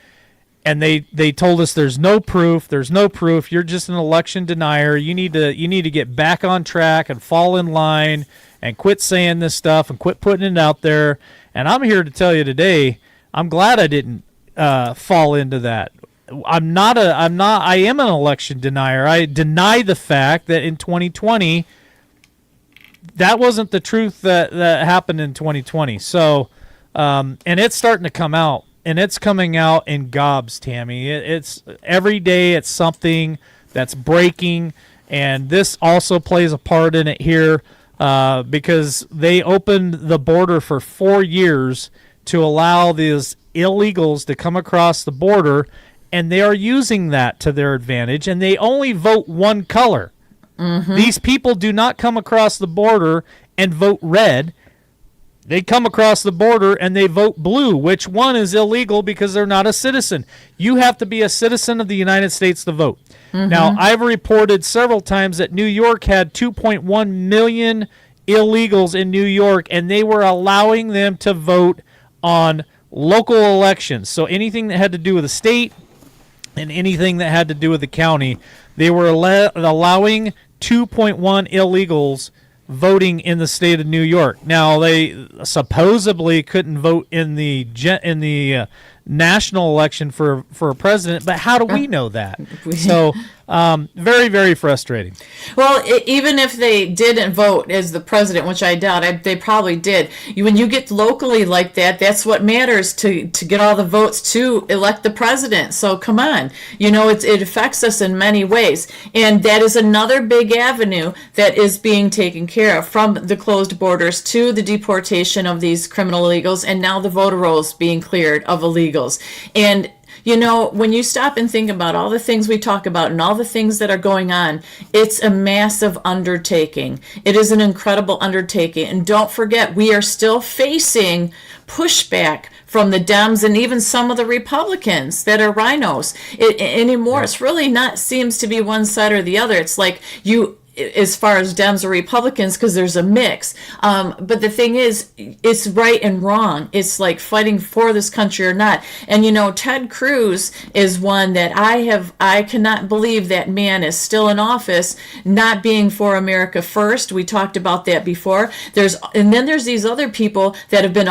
And they told us there's no proof. You're just an election denier. You need to get back on track and fall in line and quit saying this stuff and quit putting it out there. And I'm here to tell you today, I'm glad I didn't fall into that. I am an election denier. I deny the fact that in 2020 that wasn't the truth that happened in 2020. So and it's starting to come out. And it's coming out in gobs, Tammy. It's every day it's something that's breaking, and this also plays a part in it here because they opened the border for 4 years to allow these illegals to come across the border, and they are using that to their advantage, and they only vote one color. These people do not come across the border and vote red. They come across the border and they vote blue, which one is illegal because they're not a citizen. You have to be a citizen of the United States to vote. Now, I've reported several times that New York had 2.1 million illegals in New York, and they were allowing them to vote on local elections. So anything that had to do with the state and anything that had to do with the county, they were allowing 2.1 illegals voting in the state of New York. Now, they supposedly couldn't vote in the national election for a president, but how do we know that? So very, very frustrating. Well, even if they didn't vote as the president, which I doubt, they probably did. When you get locally like that, that's what matters to get all the votes to elect the president. So come on, it affects us in many ways, and that is another big avenue that is being taken care of, from the closed borders to the deportation of these criminal illegals, and now the voter rolls being cleared of illegals. And You know, when you stop and think about all the things we talk about and all the things that are going on, it's a massive undertaking. It is an incredible undertaking. And don't forget, we are still facing pushback from the Dems and even some of the Republicans that are rhinos anymore. It's really not seems to be one side or the other. It's like you, as far as Dems or Republicans, because there's a mix. But the thing is, it's right and wrong. It's like fighting for this country or not. And you know, Ted Cruz is one that I cannot believe that man is still in office, not being for America first. We talked about that before. And then there's these other people that have been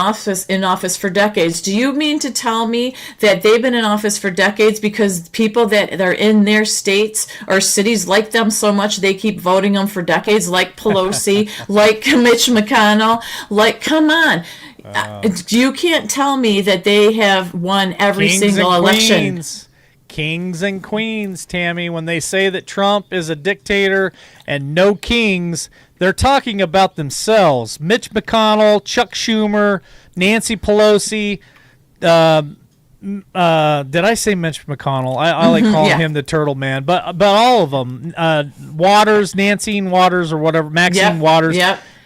in office for decades. Do you mean to tell me that they've been in office for decades because people that are in their states or cities like them so much they keep voting them for decades, like Pelosi, like Mitch McConnell, like, come on. You can't tell me that they have won every single election. Kings and queens, Tammy. When they say that Trump is a dictator and no kings, they're talking about themselves. Mitch McConnell, Chuck Schumer, Nancy Pelosi, did I say Mitch McConnell? I like calling him the Turtle Man, but all of them, Waters, Nancy Waters, or whatever, Maxine Waters,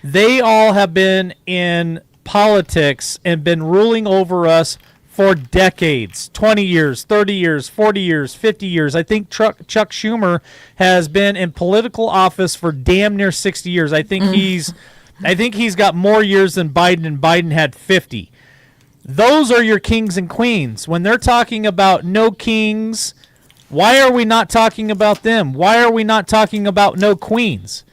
they all have been in politics and been ruling over us for decades, 20 years, 30 years, 40 years, 50 years. I think Chuck Schumer has been in political office for damn near 60 years. I think he's got more years than Biden, and Biden had 50. Those are your kings and queens. When they're talking about no kings, why are we not talking about them? Why are we not talking about no queens?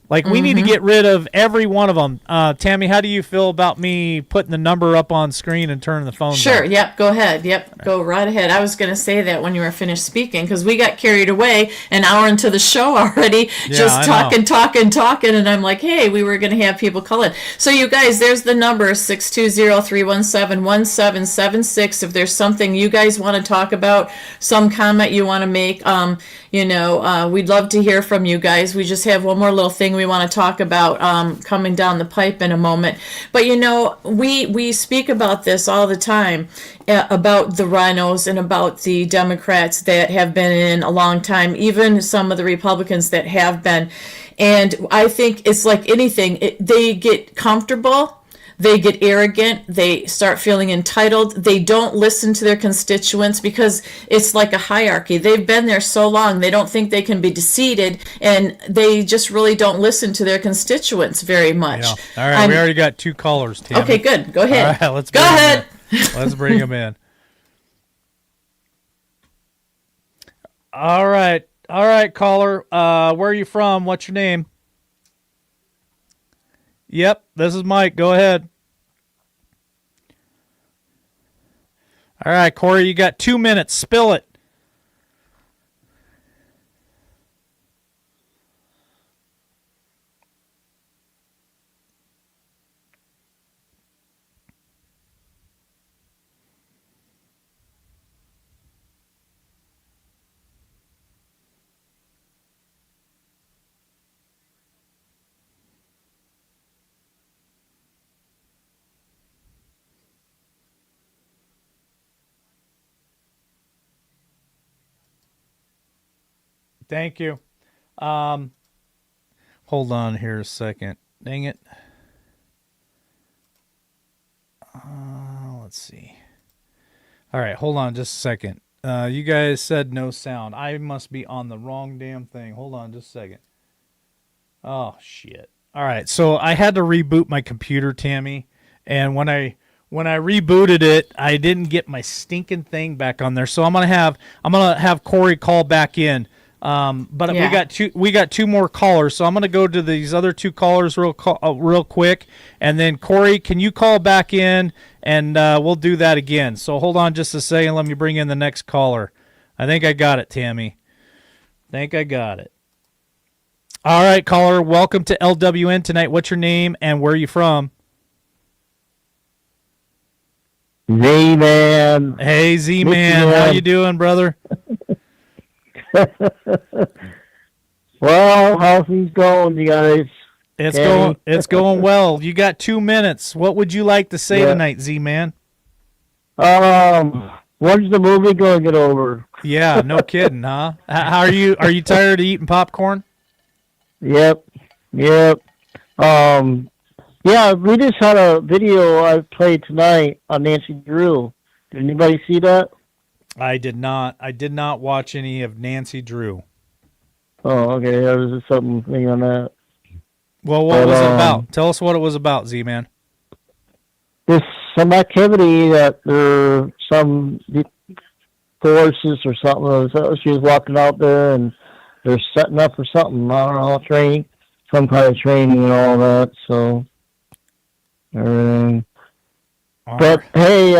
Like, we need to get rid of every one of them. Tammy, how do you feel about me putting the number up on screen and turning the phone Sure, on? yep, go ahead. Yep, go right ahead. I was going to say that when you were finished speaking, because we got carried away an hour into the show already, just talking, and I'm like, hey, we were going to have people call in. So you guys, there's the number, 620-317-1776. If there's something you guys want to talk about, some comment you want to make, we'd love to hear from you guys. We just have one more little thing we want to talk about coming down the pipe in a moment. But we speak about this all the time, about the rhinos and about the Democrats that have been in a long time, even some of the Republicans that have been. And I think it's like anything, they get comfortable. They get arrogant. They start feeling entitled. They don't listen to their constituents because it's like a hierarchy. They've been there so long. They don't think they can be defeated, and they just really don't listen to their constituents very much. Yeah. All right, we already got 2 callers, Tammy. Okay, good. Go ahead. All right, let's bring them in. All right, caller. Where are you from? What's your name? Yep, this is Mike. Go ahead. All right, Corey, you got 2 minutes. Spill it. Thank you. Hold on here a second. Dang it. Let's see. All right, hold on just a second. You guys said no sound. I must be on the wrong damn thing. Hold on just a second. Oh, shit. All right, so I had to reboot my computer, Tammy, and when I rebooted it, I didn't get my stinking thing back on there. So I'm gonna have Corey call back in. But we got 2 more callers, so I'm going to go to these other 2 callers real quick, and then Corey, can you call back in, and we'll do that again. So hold on just a second. Let me bring in the next caller. I think I got it, Tammy. Think I got it. All right, caller, welcome to LWN tonight. What's your name and where are you from? Z-Man. Hey, Z-Man, how you doing, brother? Well, how's things going, you guys? It's going well. You got 2 minutes. What would you like to say tonight, Z-Man? I When's the movie going to get over? Yeah, no kidding, huh? How are you? Are you tired of eating popcorn? Yep. Yeah, we just had a video I played tonight on Nancy Drew. Did anybody see that? I did not. I did not watch any of Nancy Drew. Oh, okay. There was just something on that. Well, what was it about? Tell us what it was about, Z-Man. There's some activity that some forces or something. So she was walking out there and they're setting up for something. I don't know, training, some kind of training and all that. So everything. But hey,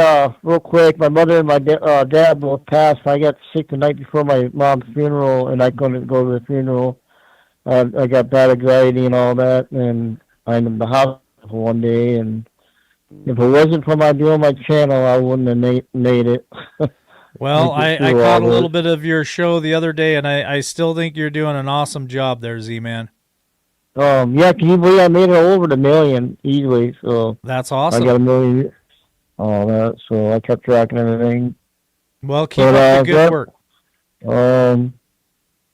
real quick, my mother and my dad both passed. I got sick the night before my mom's funeral, and I couldn't go to the funeral. I got bad anxiety and all that, and I'm in the hospital one day. And if it wasn't for my doing my channel, I wouldn't have made it. Well, I caught a little bit of your show the other day, and I still think you're doing an awesome job there, Z-Man. Yeah, can you believe I made it over the million easily? So that's awesome. I got 1 million. All that, so I kept tracking everything. Well, keep up the good work.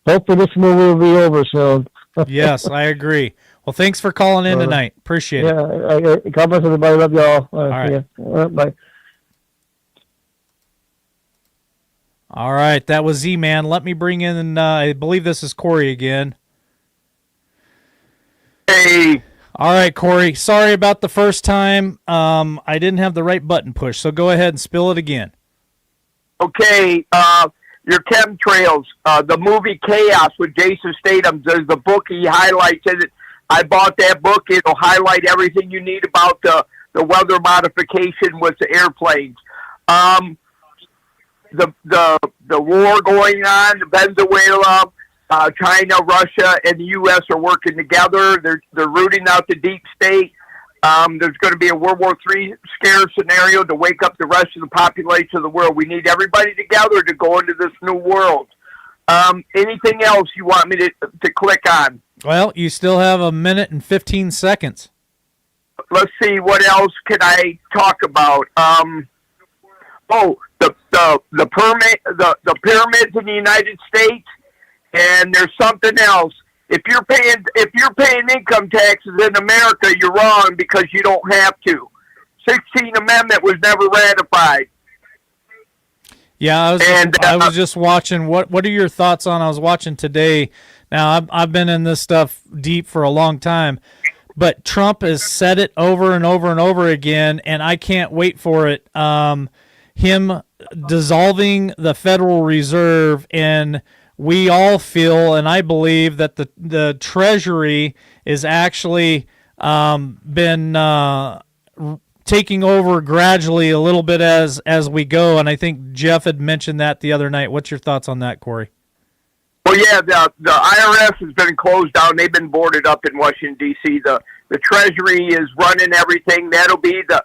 Hopefully this movie will be over soon. Yes, I agree. Well, thanks for calling in tonight. Appreciate it. Yeah, God bless everybody. Love y'all. All right. Bye. All right, that was Z-Man. Let me bring in, I believe this is Corey again. Hey. All right, Corey. Sorry about the first time. I didn't have the right button pushed, so go ahead and spill it again. Okay, your chemtrails, the movie Chaos with Jason Statham, there's the book, he highlights it. I bought that book. It'll highlight everything you need about the weather modification with the airplanes. The war going on, Venezuela, China, Russia, and the U.S. are working together. They're rooting out the deep state. There's going to be a World War III scare scenario to wake up the rest of the population of the world. We need everybody together to go into this new world. Anything else you want me to click on? Well, you still have 1 minute and 15 seconds. Let's see, what else can I talk about? The pyramids in the United States. And there's something else. If you're paying income taxes in America, you're wrong because you don't have to. 16th Amendment was never ratified. Yeah, I was just watching. What are your thoughts on? I was watching today. Now I've been in this stuff deep for a long time, but Trump has said it over and over and over again, and I can't wait for it. Him dissolving the Federal Reserve, and we all feel, and I believe that the Treasury is actually been taking over gradually a little bit as we go, and I think Jeff had mentioned that the other night. What's your thoughts on that, Corey? Well, yeah, the IRS has been closed down. They've been boarded up in Washington, D.C. The Treasury is running everything. That'll be the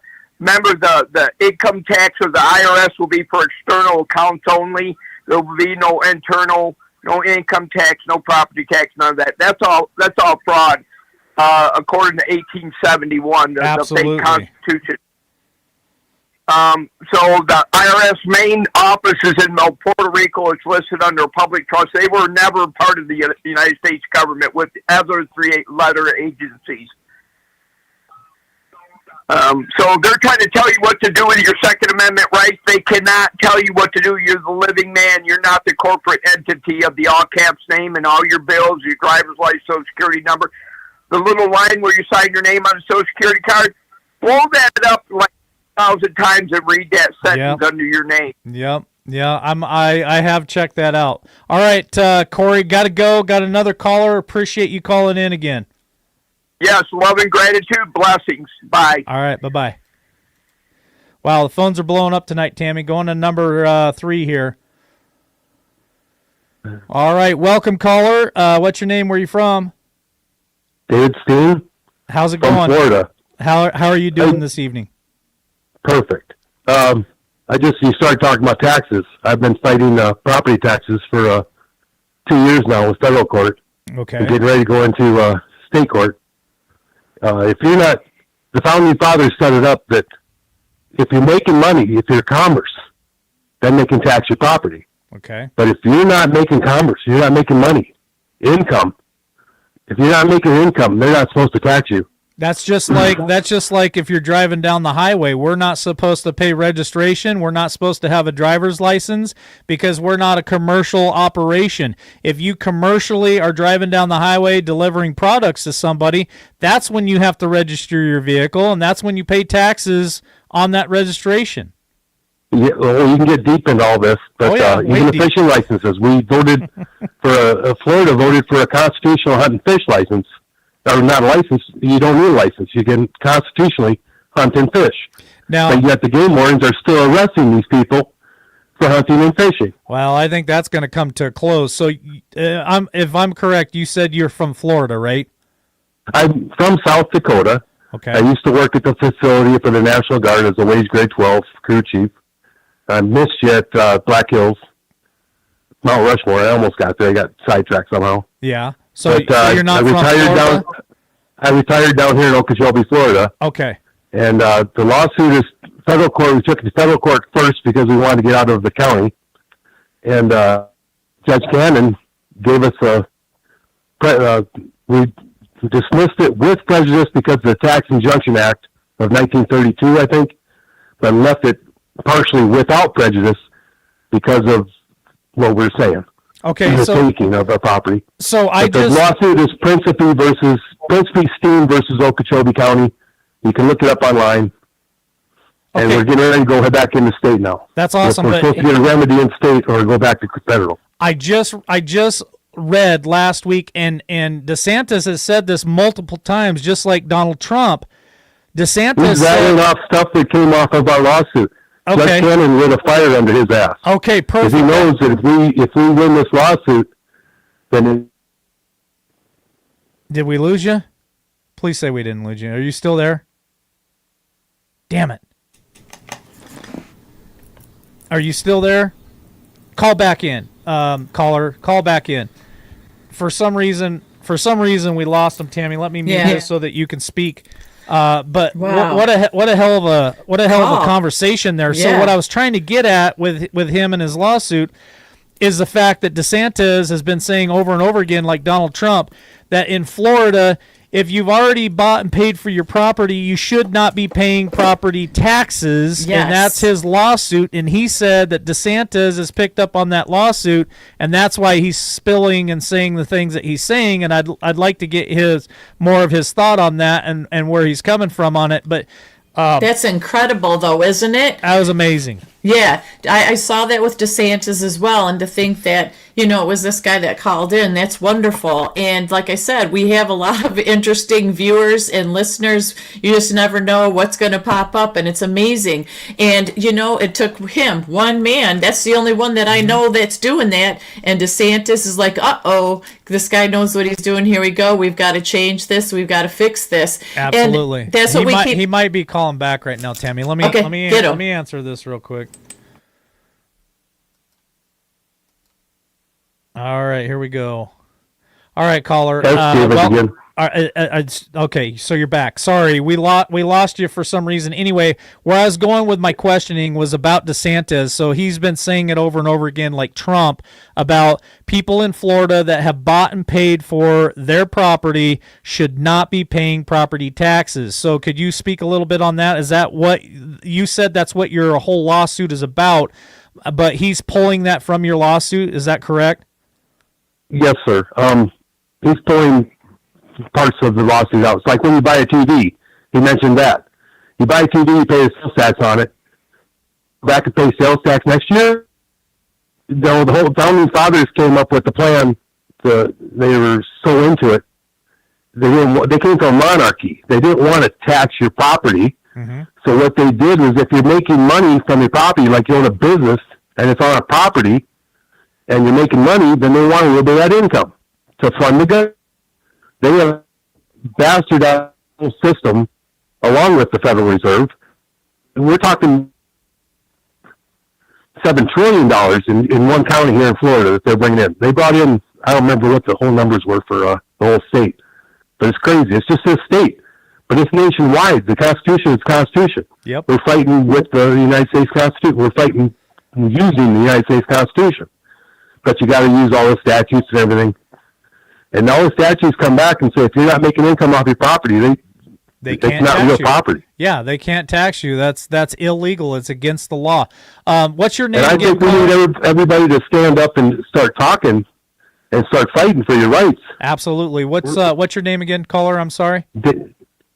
income tax of the IRS will be for external accounts only. There will be no internal, no income tax, no property tax, none of that. That's all fraud, according to 1871, the fake Constitution. So the IRS main office is in Puerto Rico. It's listed under public trust. They were never part of the United States government with other 3 letter agencies. So they're trying to tell you what to do with your Second Amendment rights. They cannot tell you what to do. You're the living man. You're not the corporate entity of the all caps name and all your bills, your driver's license, Social Security number. The little line where you sign your name on a Social Security card, blow that up like 1,000 times and read that sentence under your name. Yep. Yeah, I have checked that out. All right, Corey, got to go. Got another caller. Appreciate you calling in again. Yes, love and gratitude. Blessings. Bye. All right, bye-bye. Wow, the phones are blowing up tonight, Tammy. Going to number 3 here. All right, welcome, caller. What's your name? Where are you from? David Steen. How's it going? From Florida. How are you doing this evening? Perfect. You started talking about taxes. I've been fighting property taxes for 2 years now with federal court. Okay. I'm getting ready to go into state court. If you're not, the founding fathers set it up that if you're making money, if you're commerce, then they can tax your property. Okay. But if you're not making commerce, you're not making money, income. If you're not making income, they're not supposed to tax you. That's just like if you're driving down the highway, we're not supposed to pay registration. We're not supposed to have a driver's license because we're not a commercial operation. If you commercially are driving down the highway delivering products to somebody, that's when you have to register your vehicle, and that's when you pay taxes on that registration. Yeah, well, you can get deep into all this, but even the fishing licenses, we voted for Florida voted for a constitutional hunt and fish license. Or not a license, you don't need a license. You can constitutionally hunt and fish. Now, but yet the game wardens are still arresting these people for hunting and fishing. Well, I think that's going to come to a close. So, if I'm correct, you said you're from Florida, right? I'm from South Dakota. Okay. I used to work at the facility for the National Guard as a wage grade 12 crew chief. I missed you at Black Hills, Mount Rushmore. I almost got there. I got sidetracked somehow. Yeah. So you're not from Florida? I retired down here in Okeechobee, Florida. Okay. And the lawsuit is federal court. We took it to federal court first because we wanted to get out of the county. And Judge Cannon gave us we dismissed it with prejudice because of the Tax Injunction Act of 1932, I think, but left it partially without prejudice because of what we're saying. Okay, the taking of our property. So the lawsuit is Principe Steen versus Okeechobee County. You can look it up online. Okay. And we're getting ready to go back into state now. That's awesome. We're supposed to get a remedy in state or go back to federal. I just read last week, and DeSantis has said this multiple times, just like Donald Trump. DeSantis He's rattling off stuff that came off of our lawsuit. Okay. Judge Cannon lit a fire under his ass. Okay, perfect. Because he knows that if we win this lawsuit, then Did we lose you? Please say we didn't lose you. Are you still there? Damn it. Are you still there? Call back in. Caller, call back in. For some reason we lost him, Tammy. Let me mute this so that you can speak. But wow. what a hell of a conversation there. Yeah. So what I was trying to get at with him and his lawsuit is the fact that DeSantis has been saying over and over again, like Donald Trump, that in Florida, if you've already bought and paid for your property, you should not be paying property taxes. Yes. And that's his lawsuit. And he said that DeSantis has picked up on that lawsuit, and that's why he's spilling and saying the things that he's saying. And I'd like to get more of his thought on that and where he's coming from on it. But that's incredible, though, isn't it? That was amazing. Yeah, I saw that with DeSantis as well, and to think that, it was this guy that called in, that's wonderful. And like I said, we have a lot of interesting viewers and listeners. You just never know what's going to pop up, and it's amazing. And, it took him, one man, that's the only one that I know that's doing that, and DeSantis is like, uh-oh, this guy knows what he's doing, here we go, we've got to change this, we've got to fix this. Absolutely. And that's what he might be calling back right now, Tammy. Let me answer this real quick. All right, here we go. All right, caller. Okay, so you're back. Sorry, we lost you for some reason. Anyway, where I was going with my questioning was about DeSantis. So he's been saying it over and over again, like Trump, about people in Florida that have bought and paid for their property should not be paying property taxes. So could you speak a little bit on that? Is that what you said? That's what your whole lawsuit is about, but he's pulling that from your lawsuit. Is that correct? Yes, sir. He's pulling parts of the lawsuit out. It's like when you buy a TV. He mentioned that. You buy a TV, you pay a sales tax on it. Back and pay sales tax next year. The whole founding fathers came up with the plan. They were so into it. They came from monarchy. They didn't want to tax your property. Mm-hmm. So what they did was, if you're making money from your property, like you own a business and it's on a property, and you're making money, then they want a little bit of that income to fund the government. They have bastardized the whole system along with the Federal Reserve. And we're talking $7 trillion in one county here in Florida that they're bringing in. They brought in, I don't remember what the whole numbers were for the whole state, but it's crazy. It's just this state, but it's nationwide. The Constitution is the Constitution. Yep. We're fighting with the United States Constitution. We're fighting using the United States Constitution. But you got to use all the statutes and everything. And all the statutes come back and say if you're not making income off your property, they can't it's not tax real you. property. Yeah, they can't tax you. That's illegal. It's against the law. What's your name And I again, think we need everybody to stand up and start talking and start fighting for your rights. Absolutely. What's your name again, caller? I'm sorry.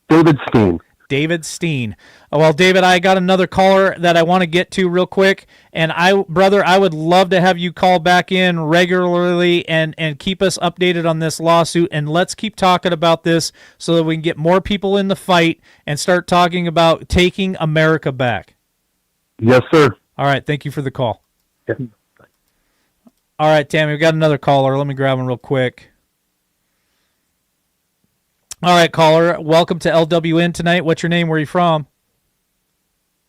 David Steen. David Steen. Well, David, I got another caller that I want to get to real quick, and I would love to have you call back in regularly and keep us updated on this lawsuit, and let's keep talking about this so that we can get more people in the fight and start talking about taking America back. Yes, sir. All right, thank you for the call. Yeah. All right, Tammy, we got another caller. Let me grab him real quick. All right, caller, welcome to LWN tonight. What's your name? Where are you from?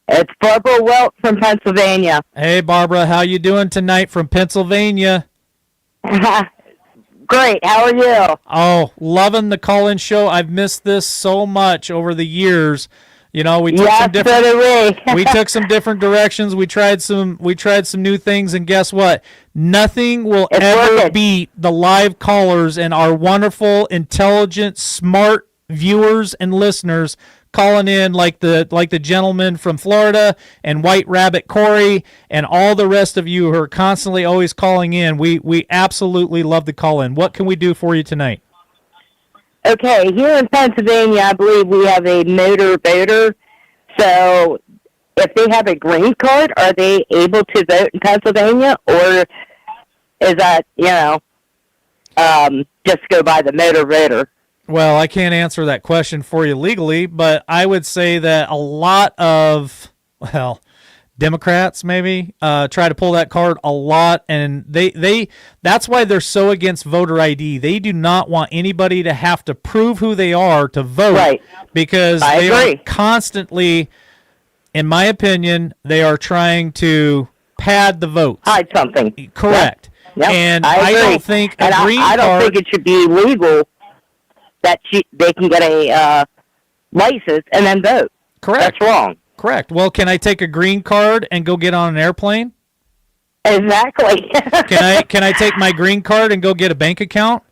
It's Barbara Welt from Pennsylvania. Hey, Barbara, how you doing tonight from Pennsylvania? Great. How are you? Oh, loving the call-in show. I've missed this so much over the years. You know, we took some different. So did we. We took some different directions. We tried some new things, and guess what? Nothing will ever beat the live callers and our wonderful, intelligent, smart viewers and listeners calling in like the gentleman from Florida and White Rabbit Corey and all the rest of you who are constantly always calling in. We absolutely love the call in. What can we do for you tonight? Okay, here in Pennsylvania, I believe we have a motor voter. So if they have a green card, are they able to vote in Pennsylvania? Or is that, just go by the motor voter? Well, I can't answer that question for you legally, but I would say that a lot of, Democrats maybe try to pull that card a lot, and they that's why they're so against voter ID. They do not want anybody to have to prove who they are to vote, right? Because they are constantly, in my opinion, they are trying to pad the votes. Hide something. Correct. Yep. And I don't think a green I don't card. think it should be legal that they can get a license and then vote. Correct. That's wrong. Correct. Well, can I take a green card and go get on an airplane? Exactly. Can I take my green card and go get a bank account?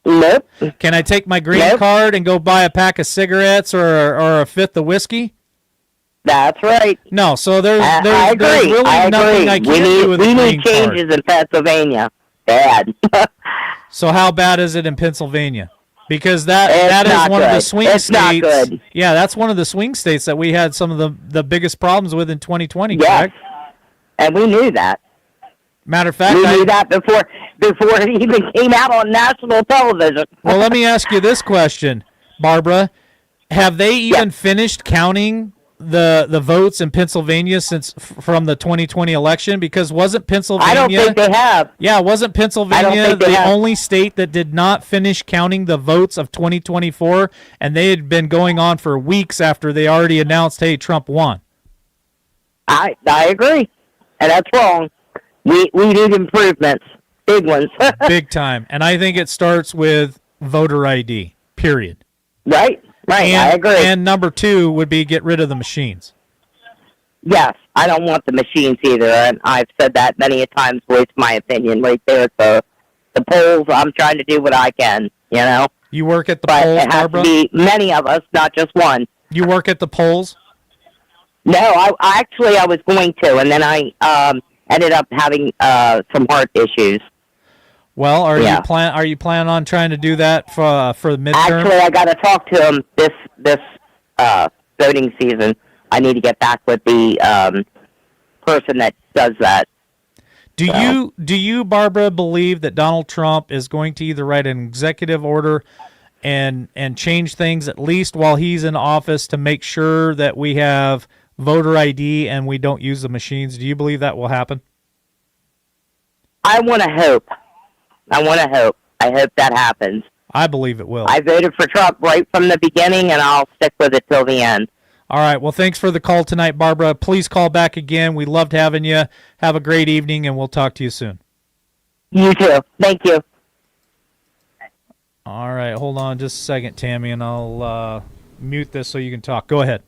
Nope. Can I take my green card and go buy a pack of cigarettes or a fifth of whiskey? That's right. No. So there's I agree. really nothing I can do with a green We need changes card. in Pennsylvania. Bad. So how bad is it in Pennsylvania? Because that is one of the swing states. Not good. Yeah, that's one of the swing states that we had some of the biggest problems with in 2020. Yes. Correct? And we knew that. Matter of fact, we knew that before it even came out on national television. Well, let me ask you this question, Barbara: have they even finished counting the votes in Pennsylvania since from the 2020 election? Because wasn't Pennsylvania? I don't think they have. Yeah, wasn't Pennsylvania the only state that did not finish counting the votes of 2024? And they had been going on for weeks after they already announced, "Hey, Trump won." I agree, and that's wrong. We need improvements, big ones, big time. And I think it starts with voter ID. Period. Right. Right, I agree. And number 2 would be get rid of the machines. Yes, I don't want the machines either, and I've said that many a times, voiced my opinion right there at the polls. I'm trying to do what I can, You work at the but polls, it has Barbara? to be many of us, not just one. You work at the polls? No, I was going to, and then I ended up having some heart issues. Well, are you planning on trying to do that for the midterm? Actually, I got to talk to him this voting season. I need to get back with the person that does that. Do you, Barbara, believe that Donald Trump is going to either write an executive order and change things at least while he's in office to make sure that we have voter ID and we don't use the machines? Do you believe that will happen? I want to hope. I hope that happens. I believe it will. I voted for Trump right from the beginning, and I'll stick with it till the end. All right. Well, thanks for the call tonight, Barbara. Please call back again. We loved having you. Have a great evening, and we'll talk to you soon. You too. Thank you. All right. Hold on just a second, Tammy, and I'll mute this so you can talk. Go ahead.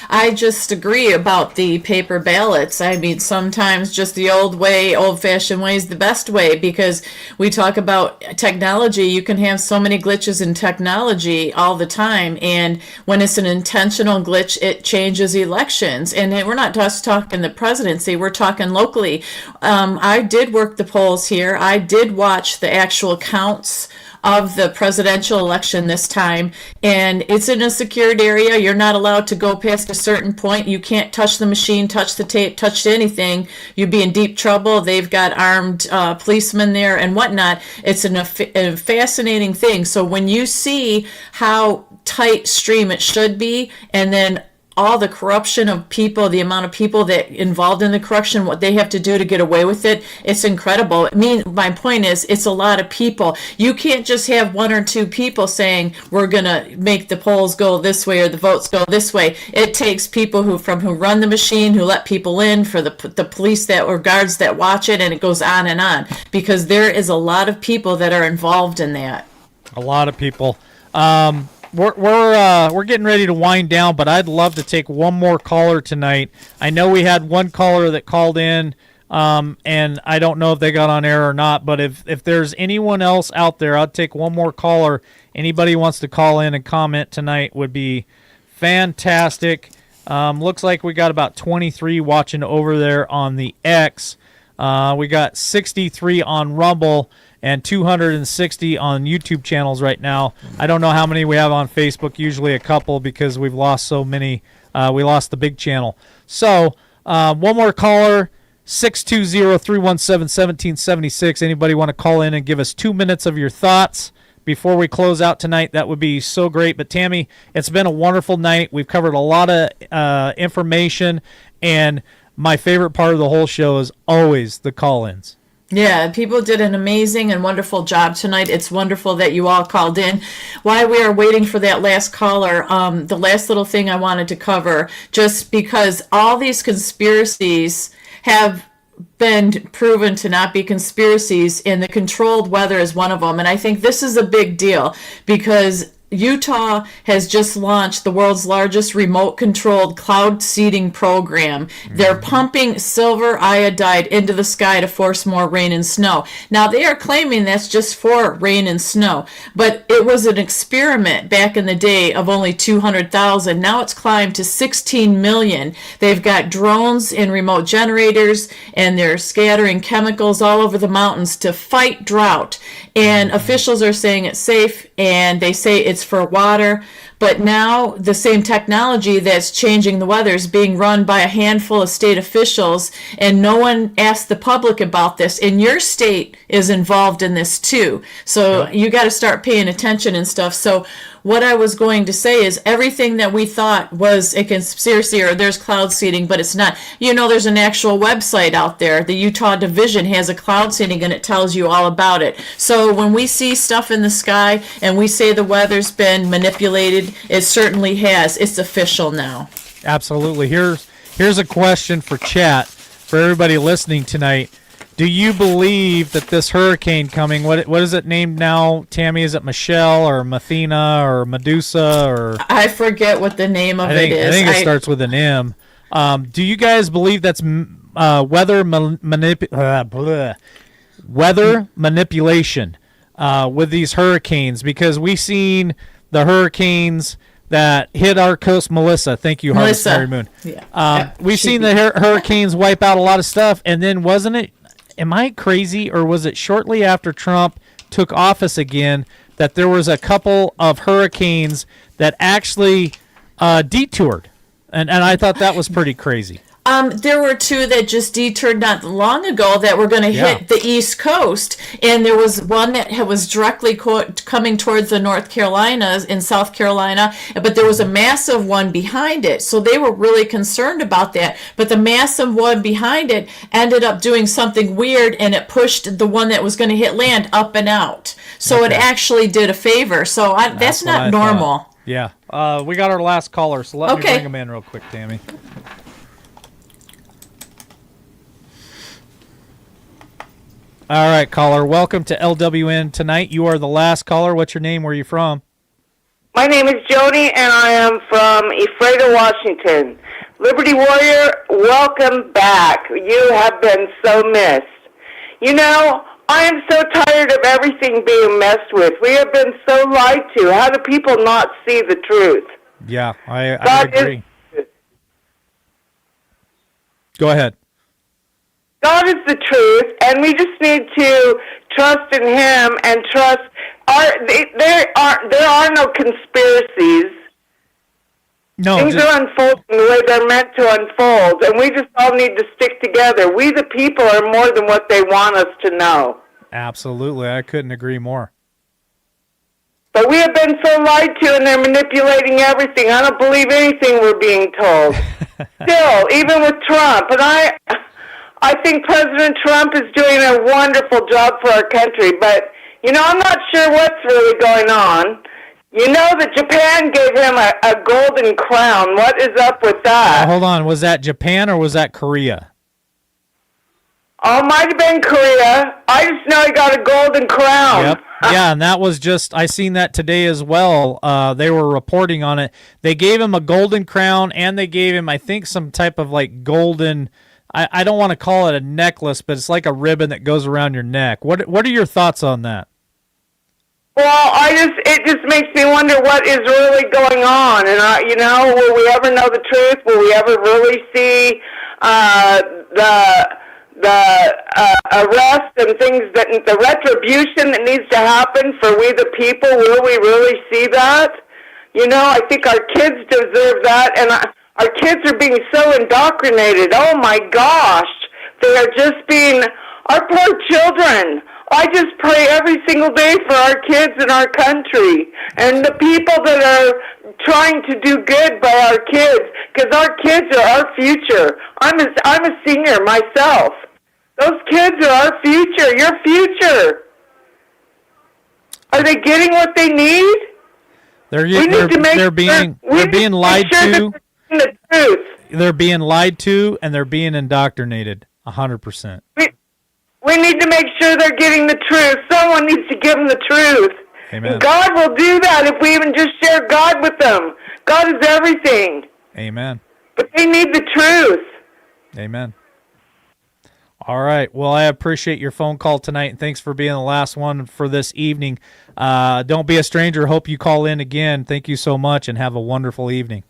I just agree about the paper ballots. I mean, sometimes just the old-fashioned way is the best way, because we talk about technology. You can have so many glitches in technology all the time, and when it's an intentional glitch, it changes elections. And we're not just talking the presidency, we're talking locally. I did work the polls here. I did watch the actual counts of the presidential election this time, and it's in a secured area. You're not allowed to go past a certain point. You can't touch the machine, touch the tape, touch anything. You'd be in deep trouble. They've got armed policemen there and whatnot. It's a fascinating thing. So when you see how tight stream it should be, and then all the corruption of people, the amount of people that involved in the corruption, what they have to do to get away with it, it's incredible. I mean, my point is, it's a lot of people. You can't just have one or two people saying, we're going to make the polls go this way or the votes go this way. It takes people who run the machine, who let people in, for the police that or guards that watch it, and it goes on, because there is a lot of people that are involved in that. A lot of people. We're getting ready to wind down, but I'd love to take one more caller tonight. I know we had one caller that called in, and I don't know if they got on air or not, but if there's anyone else out there, I'd take one more caller. Anybody wants to call in and comment tonight would be fantastic. Looks like we got about 23 watching over there on the X. We got 63 on Rumble and 260 on YouTube channels right now. I don't know how many we have on Facebook, usually a couple, because we've lost so many. We lost the big channel. So one more caller, 620-317-1776. Anybody want to call in and give us 2 minutes of your thoughts before we close out tonight? That would be so great. But Tammy, it's been a wonderful night. We've covered a lot of information, and my favorite part of the whole show is always the call-ins. Yeah, people did an amazing and wonderful job tonight. It's wonderful that you all called in. While we are waiting for that last caller, the last little thing I wanted to cover, just because all these conspiracies have been proven to not be conspiracies, and the controlled weather is one of them. And I think this is a big deal, because Utah has just launched the world's largest remote-controlled cloud seeding program. They're pumping silver iodide into the sky to force more rain and snow. Now, they are claiming that's just for rain and snow, but it was an experiment back in the day of only 200,000. Now it's climbed to 16 million. They've got drones and remote generators, and they're scattering chemicals all over the mountains to fight drought. And officials are saying it's safe, and they say it's for water. But now the same technology that's changing the weather is being run by a handful of state officials, and no one asked the public about this. And your state is involved in this too. So you got to start paying attention and stuff. So what I was going to say is, everything that we thought was a conspiracy or there's cloud seeding, but it's not. You know, there's an actual website out there. The Utah division has a cloud seeding, and it tells you all about it. So when we see stuff in the sky and we say the weather's been manipulated, it certainly has. It's official now. Absolutely. Here's a question for chat for everybody listening tonight. Do you believe that this hurricane coming, what is it named now, Tammy? Is it Michelle or Mathena or Medusa? Or I forget what the name of it is. I think it starts with an M. Do you guys believe that's weather manipulation with these hurricanes? Because we've seen the hurricanes that hit our coast. Melissa, thank you, Harvest Mary Moon. Yeah. We've seen the hurricanes wipe out a lot of stuff, and then wasn't it, am I crazy, or was it shortly after Trump took office again that there was a couple of hurricanes that actually detoured? And I thought that was pretty crazy. There were two that just detoured not long ago that were going to hit the East Coast, and there was one that was directly coming towards the North Carolinas in South Carolina, but there was a massive one behind it, so they were really concerned about that. But the massive one behind it ended up doing something weird, and it pushed the one that was going to hit land up and out. So it actually did a favor. So that's not normal. Yeah. We got our last caller, so let me bring him in real quick, Tammy. All right, caller. Welcome to LWN tonight. You are the last caller. What's your name? Where are you from? My name is Joni, and I am from Ephrata, Washington. Liberty Warrior, welcome back. You have been so missed. You know, I am so tired of everything being messed with. We have been so lied to. How do people not see the truth? Yeah, I agree. Go ahead. God is the truth, and we just need to trust in Him and trust. There are no conspiracies. No, things are unfolding the way they're meant to unfold, and we just all need to stick together. We, the people, are more than what they want us to know. Absolutely, I couldn't agree more. But we have been so lied to, and they're manipulating everything. I don't believe anything we're being told. Still, even with Trump, and I think President Trump is doing a wonderful job for our country, but, you know, I'm not sure what's really going on. You know that Japan gave him a golden crown. What is up with that? Hold on, was that Japan or was that Korea? Oh, might have been Korea. I just know he got a golden crown. Yep. Yeah, and that was just, I seen that today as well. They were reporting on it. They gave him a golden crown, and they gave him, I think, some type of like golden, I don't want to call it a necklace, but it's like a ribbon that goes around your neck. What are your thoughts on that? Well, it just makes me wonder what is really going on, and you know, will we ever know the truth? Will we ever really see the arrest and things the retribution that needs to happen for we the people? Will we really see that? You know, I think our kids deserve that, and our kids are being so indoctrinated. Oh my gosh, they are just being our poor children. I just pray every single day for our kids in our country and the people that are trying to do good by our kids, because our kids are our future. I'm a senior myself. Those kids are our future, your future. Are they getting what they need? They're being lied to. The truth. They're being lied to, and they're being indoctrinated 100%. We need to make sure they're getting the truth. Someone needs to give them the truth. Amen. And God will do that if we even just share God with them. God is everything. Amen. But they need the truth. Amen. All right. Well, I appreciate your phone call tonight, and thanks for being the last one for this evening. Don't be a stranger. Hope you call in again. Thank you so much, and have a wonderful evening.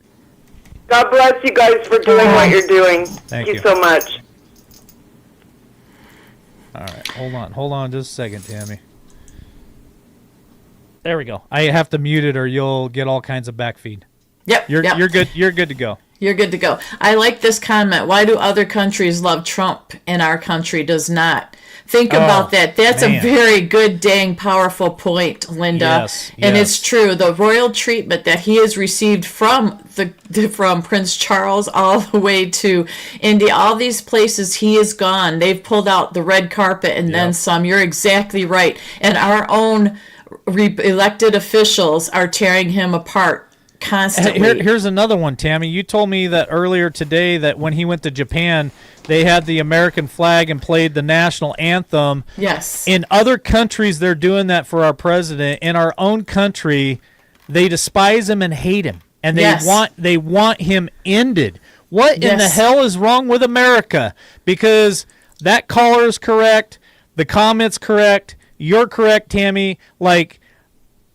God bless you guys for doing what you're doing. Thank you you so much. All right, hold on just a second, Tammy. There we go. I have to mute it or you'll get all kinds of backfeed. Yep. You're good. You're good to go. You're good to go. I like this comment. Why do other countries love Trump and our country does not? Think about that. That's a very good, dang, powerful point, Linda. Yes, and yes. it's true. The royal treatment that he has received from Prince Charles all the way to India, all these places he has gone, they've pulled out the red carpet and then some. You're exactly right. And our own elected officials are tearing him apart constantly. Here's another one, Tammy. You told me that earlier today that when he went to Japan, they had the American flag and played the national anthem. Yes. In other countries, they're doing that for our president. In our own country, they despise him and hate him, and they want him ended. What in the hell is wrong with America? Because that caller is correct, the comment's correct, you're correct, Tammy. Like,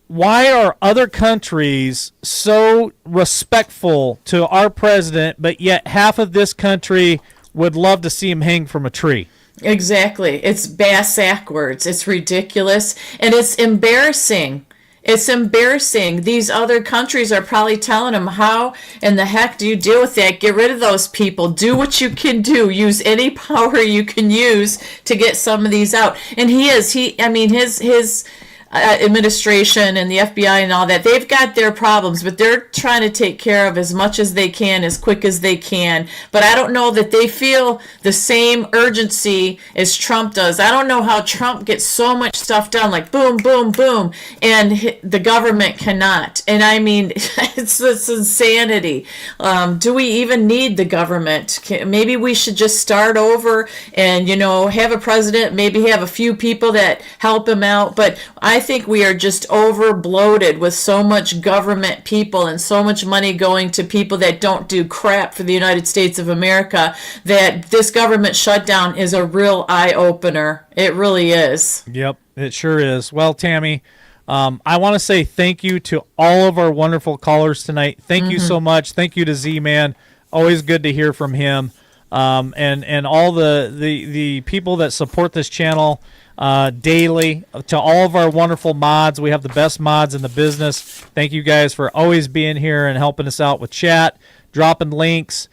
why are other countries so respectful to our president, but yet half of this country would love to see him hang from a tree? Exactly. It's backwards. It's ridiculous. And it's embarrassing. It's embarrassing. These other countries are probably telling them, how in the heck do you deal with that? Get rid of those people. Do what you can do. Use any power you can use to get some of these out. And his administration and the FBI and all that, they've got their problems, but they're trying to take care of as much as they can, as quick as they can. But I don't know that they feel the same urgency as Trump does. I don't know how Trump gets so much stuff done, like boom, boom, boom, and the government cannot. And I mean, it's insanity. Do we even need the government? Maybe we should just start over and, have a president, maybe have a few people that help him out. But I think we are just over bloated with so much government people and so much money going to people that don't do crap for the United States of America, that this government shutdown is a real eye-opener. It really is. Yep, it sure is. Well, Tammy, I want to say thank you to all of our wonderful callers tonight. Thank you so much. Thank you to Z-Man. Always good to hear from him. And all the people that support this channel daily, to all of our wonderful mods. We have the best mods in the business. Thank you guys for always being here and helping us out with chat, dropping links,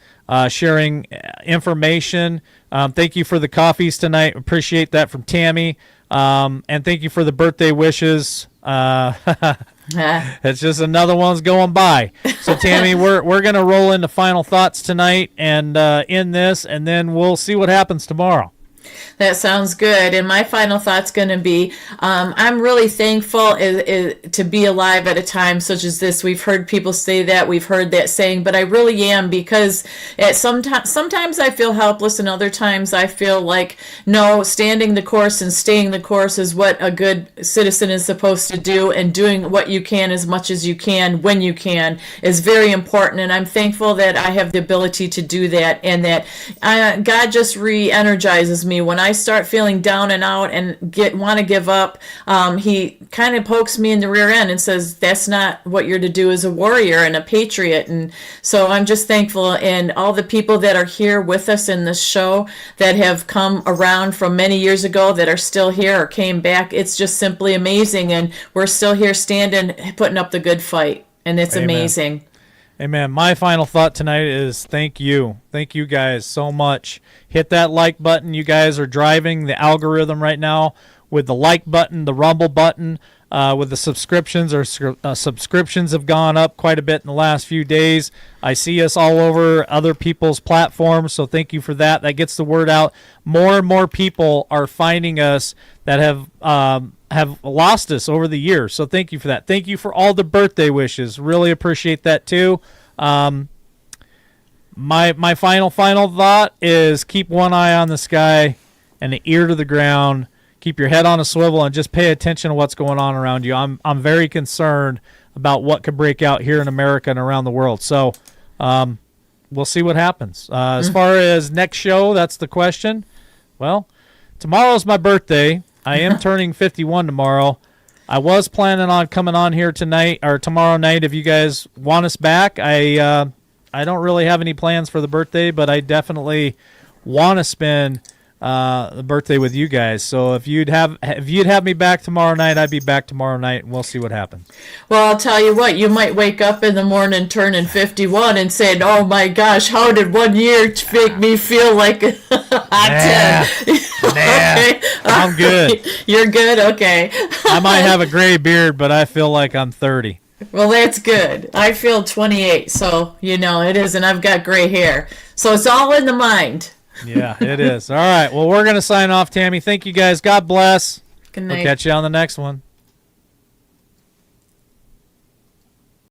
sharing information. Thank you for the coffees tonight. Appreciate that from Tammy. And thank you for the birthday wishes. It's just another one's going by. So Tammy, we're gonna roll into final thoughts tonight and end this, and then we'll see what happens tomorrow. That sounds good. And my final thought's going to be, I'm really thankful to be alive at a time such as this. We've heard people say that, we've heard that saying, but I really am, because sometimes I feel helpless, and other times I feel like, no, standing the course and staying the course is what a good citizen is supposed to do, and doing what you can as much as you can when you can is very important. And I'm thankful that I have the ability to do that, and that God just re-energizes me. When I start feeling down and out and want to give up, he kind of pokes me in the rear end and says, that's not what you're to do as a warrior and a patriot. And so I'm just thankful, and all the people that are here with us in this show that have come around from many years ago that are still here or came back. It's just simply amazing, and we're still here standing, putting up the good fight, and it's amazing. Amen. My final thought tonight is thank you. Thank you guys so much. Hit that like button. You guys are driving the algorithm right now with the like button, the rumble button, with the subscriptions. Our subscriptions have gone up quite a bit in the last few days. I see us all over other people's platforms, so thank you for that. That gets the word out. More and more people are finding us that have lost us over the years, so thank you for that. Thank you for all the birthday wishes. Really appreciate that too. My final thought is keep one eye on the sky and an ear to the ground. Keep your head on a swivel and just pay attention to what's going on around you. I'm very concerned about what could break out here in America and around the world. So we'll see what happens. As far as next show, that's the question. Well, tomorrow's my birthday. I am turning 51 tomorrow. I was planning on coming on here tonight or tomorrow night if you guys want us back. I don't really have any plans for the birthday, but I definitely want to spend the birthday with you guys. So if you'd have me back tomorrow night, I'd be back tomorrow night, and we'll see what happens. Well, I'll tell you what, you might wake up in the morning turning 51 and saying, oh my gosh, how did 1 year make me feel like a hot 10? Okay. I'm good. You're good? Okay. I might have a gray beard, but I feel like I'm 30. Well, that's good. I feel 28, so, it is, and I've got gray hair. So it's all in the mind. Yeah, it is. All right. Well, we're going to sign off, Tammy. Thank you, guys. God bless. Good night. We'll catch you on the next one.